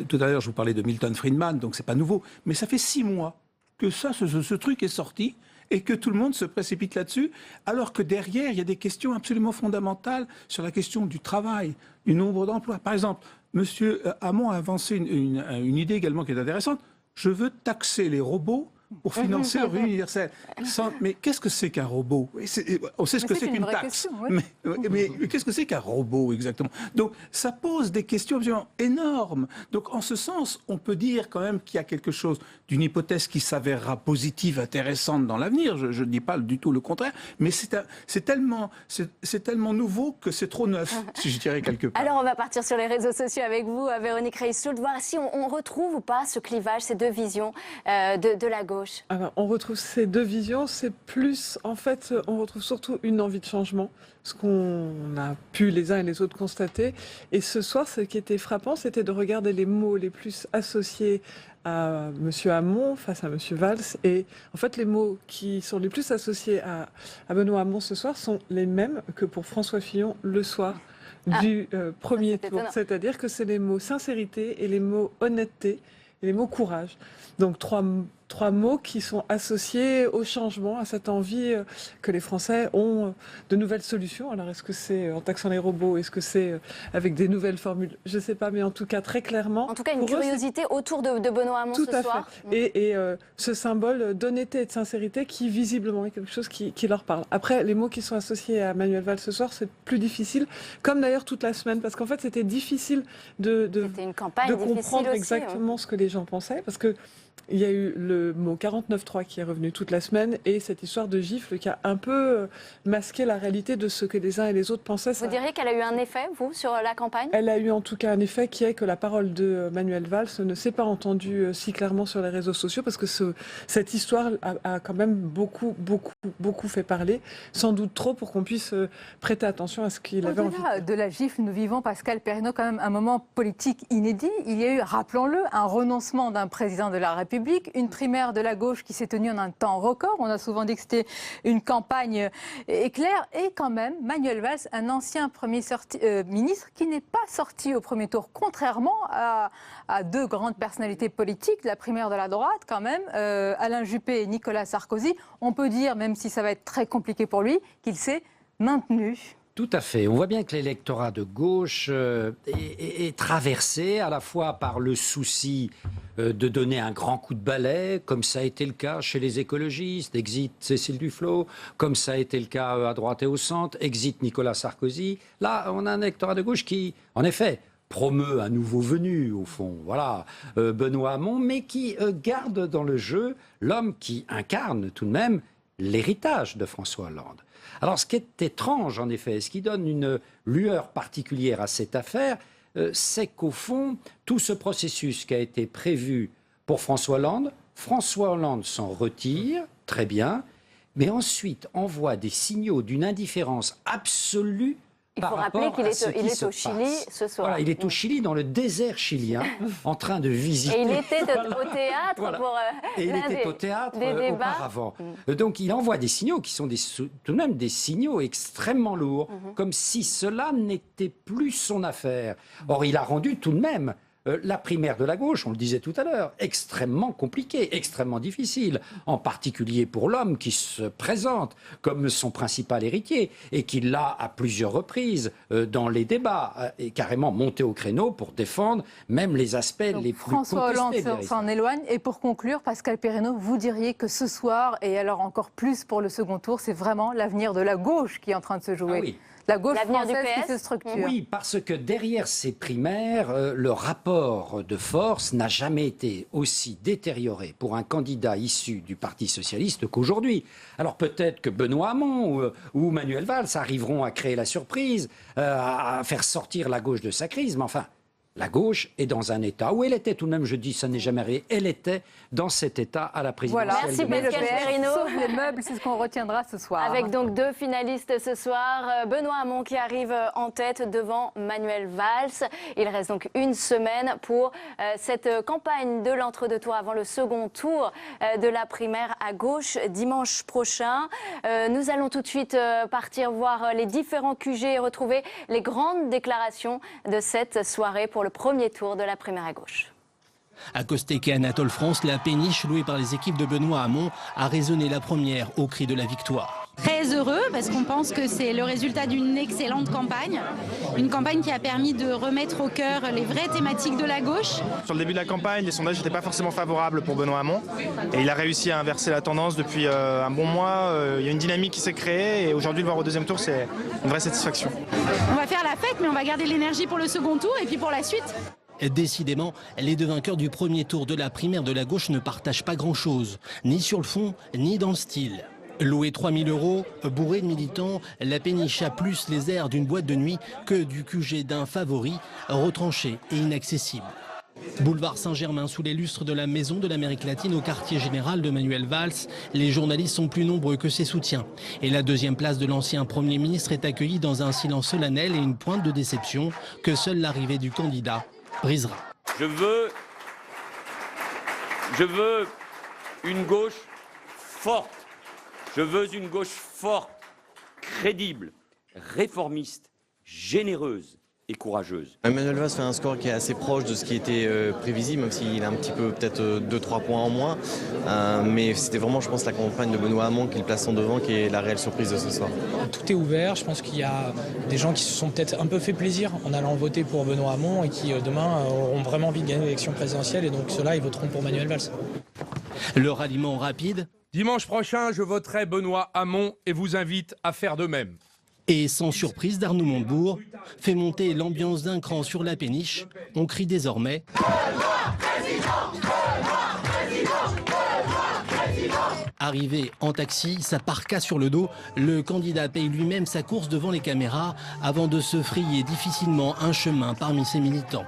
Tout à l'heure, je vous parlais de Milton Friedman, donc c'est pas nouveau. Mais ça fait 6 mois que ce truc est sorti et que tout le monde se précipite là-dessus, alors que derrière, il y a des questions absolument fondamentales sur la question du travail, du nombre d'emplois. Par exemple, Monsieur Hamon a avancé une idée également qui est intéressante. Je veux taxer les robots pour financer le revenu universel. Mais qu'est-ce que c'est qu'un robot? On sait ce que c'est qu'une taxe. Question, oui. Mais qu'est-ce que c'est qu'un robot exactement? Donc ça pose des questions absolument énormes. Donc en ce sens, on peut dire quand même qu'il y a quelque chose d'une hypothèse qui s'avérera positive, intéressante dans l'avenir. Je ne dis pas du tout le contraire, mais c'est tellement nouveau que c'est trop neuf, si je dirais quelque part. Alors on va partir sur les réseaux sociaux avec vous, Véronique Reissoult, voir si on retrouve ou pas ce clivage, ces deux visions de la gauche. Alors, on retrouve ces deux visions, c'est plus, en fait, on retrouve surtout une envie de changement, ce qu'on a pu les uns et les autres constater. Et ce soir, ce qui était frappant, c'était de regarder les mots les plus associés à M. Hamon face à M. Valls. Et en fait, les mots qui sont les plus associés à Benoît Hamon ce soir sont les mêmes que pour François Fillon le soir du premier tour. C'est-à-dire que c'est les mots sincérité et les mots honnêteté et les mots courage. Donc 3 trois mots qui sont associés au changement, à cette envie que les Français ont de nouvelles solutions. Alors, est-ce que c'est en taxant les robots? Est-ce que c'est avec des nouvelles formules? Je ne sais pas, mais en tout cas, très clairement... En tout cas, une curiosité autour de Benoît Hamon ce soir. Et ce symbole d'honnêteté et de sincérité qui, visiblement, est quelque chose qui leur parle. Après, les mots qui sont associés à Manuel Valls ce soir, c'est plus difficile, comme d'ailleurs toute la semaine, parce qu'en fait, c'était difficile de comprendre exactement ce que les gens pensaient, parce que il y a eu le mot 49.3 qui est revenu toute la semaine et cette histoire de gifle qui a un peu masqué la réalité de ce que les uns et les autres pensaient. Vous diriez qu'elle a eu un effet, vous, sur la campagne? Elle a eu en tout cas un effet qui est que la parole de Manuel Valls ne s'est pas entendue si clairement sur les réseaux sociaux parce que cette histoire a quand même beaucoup fait parler, sans doute trop pour qu'on puisse prêter attention à ce qu'il avait envie de dire. De la gifle, nous vivons, Pascal Perrineau, quand même un moment politique inédit. Il y a eu, rappelons-le, un renoncement d'un président de la République, une primaire de la gauche qui s'est tenue en un temps record. On a souvent dit que c'était une campagne éclair. Et quand même, Manuel Valls, un ancien premier ministre qui n'est pas sorti au premier tour, contrairement à deux grandes personnalités politiques de la primaire de la droite, quand même, Alain Juppé et Nicolas Sarkozy. On peut dire, même si ça va être très compliqué pour lui, qu'il s'est maintenu. Tout à fait. On voit bien que l'électorat de gauche est traversé à la fois par le souci de donner un grand coup de balai, comme ça a été le cas chez les écologistes, exit Cécile Duflot, comme ça a été le cas à droite et au centre, exit Nicolas Sarkozy. Là, on a un électorat de gauche qui, en effet, promeut un nouveau venu, au fond, voilà, Benoît Hamon, mais qui garde dans le jeu l'homme qui incarne tout de même l'héritage de François Hollande. Alors, ce qui est étrange, en effet, ce qui donne une lueur particulière à cette affaire, c'est qu'au fond, tout ce processus qui a été prévu pour François Hollande s'en retire, très bien, mais ensuite envoie des signaux d'une indifférence absolue. Il faut rappeler qu'il est au Chili ce soir. Voilà, il est au Chili, dans le désert chilien, en train de visiter. Et il était au théâtre voilà. pour et il était au théâtre débats. Auparavant. Donc il envoie des signaux qui sont tout de même des signaux extrêmement lourds, comme si cela n'était plus son affaire. Or, il a rendu tout de même la primaire de la gauche, on le disait tout à l'heure, extrêmement compliquée, extrêmement difficile, en particulier pour l'homme qui se présente comme son principal héritier et qui l'a à plusieurs reprises dans les débats et carrément monté au créneau pour défendre même les aspects les plus François contestés. Hollande s'en éloigne. Et pour conclure, Pascal Perrineau, vous diriez que ce soir, et alors encore plus pour le second tour, c'est vraiment l'avenir de la gauche qui est en train de se jouer. Ah oui. La gauche L'avenir française du PS qui se structure. Oui, parce que derrière ces primaires, le rapport de force n'a jamais été aussi détérioré pour un candidat issu du Parti socialiste qu'aujourd'hui. Alors peut-être que Benoît Hamon ou Manuel Valls arriveront à créer la surprise, à faire sortir la gauche de sa crise, mais enfin... La gauche est dans un état où elle était tout de même, je dis, ça n'est jamais arrivé, elle était dans cet état à la présidentielle. Voilà, merci Pascal Perrineau. Sauf les meubles, c'est ce qu'on retiendra ce soir. Avec donc deux finalistes ce soir, Benoît Hamon qui arrive en tête devant Manuel Valls. Il reste donc une semaine pour cette campagne de l'entre-deux-tours avant le second tour de la primaire à gauche dimanche prochain. Nous allons tout de suite partir voir les différents QG et retrouver les grandes déclarations de cette soirée pour le premier tour de la primaire à gauche. À Costec et Anatole France, la péniche louée par les équipes de Benoît Hamon a résonné la première au cri de la victoire. Très heureux parce qu'on pense que c'est le résultat d'une excellente campagne. Une campagne qui a permis de remettre au cœur les vraies thématiques de la gauche. Sur le début de la campagne, les sondages n'étaient pas forcément favorables pour Benoît Hamon. Et il a réussi à inverser la tendance depuis un bon mois. Il y a une dynamique qui s'est créée et aujourd'hui le voir au deuxième tour, c'est une vraie satisfaction. On va faire la fête mais on va garder l'énergie pour le second tour et puis pour la suite. Décidément, les deux vainqueurs du premier tour de la primaire de la gauche ne partagent pas grand-chose, ni sur le fond, ni dans le style. Loué 3 000 €, bourré de militants, la péniche a plus les airs d'une boîte de nuit que du QG d'un favori, retranché et inaccessible. Boulevard Saint-Germain, sous les lustres de la Maison de l'Amérique latine au quartier général de Manuel Valls, les journalistes sont plus nombreux que ses soutiens. Et la deuxième place de l'ancien Premier ministre est accueillie dans un silence solennel et une pointe de déception que seule l'arrivée du candidat brisera. Je veux une gauche forte. Je veux une gauche forte, crédible, réformiste, généreuse, et courageuse. Manuel Valls fait un score qui est assez proche de ce qui était prévisible, même s'il a un petit peu peut-être 2-3 points en moins. Mais c'était vraiment, je pense, la campagne de Benoît Hamon qui le place en devant, qui est la réelle surprise de ce soir. Tout est ouvert. Je pense qu'il y a des gens qui se sont peut-être un peu fait plaisir en allant voter pour Benoît Hamon et qui demain auront vraiment envie de gagner l'élection présidentielle. Et donc ceux-là, ils voteront pour Manuel Valls. Le ralliement rapide. Dimanche prochain, je voterai Benoît Hamon et vous invite à faire de même. Et sans surprise, d'Arnaud Montebourg fait monter l'ambiance d'un cran sur la péniche. On crie désormais Arrivé en taxi, sa parka sur le dos, le candidat paye lui-même sa course devant les caméras avant de se frayer difficilement un chemin parmi ses militants.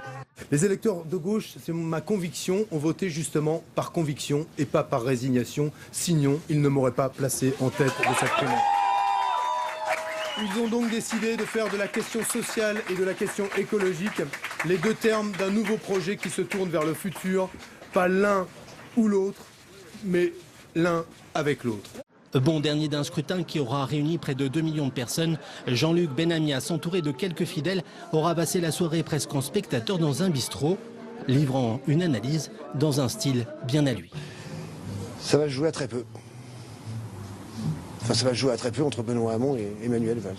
Les électeurs de gauche, c'est ma conviction, ont voté justement par conviction et pas par résignation. Sinon, ils ne m'auraient pas placé en tête de cette primaire. Ils ont donc décidé de faire de la question sociale et de la question écologique les deux termes d'un nouveau projet qui se tourne vers le futur, pas l'un ou l'autre, mais l'un avec l'autre. Bon dernier d'un scrutin qui aura réuni près de 2 millions de personnes, Jean-Luc Benamias, entouré de quelques fidèles, aura passé la soirée presque en spectateur dans un bistrot, livrant une analyse dans un style bien à lui. Ça va se jouer à très peu. Enfin, ça va se jouer à très peu entre Benoît Hamon et Manuel Valls.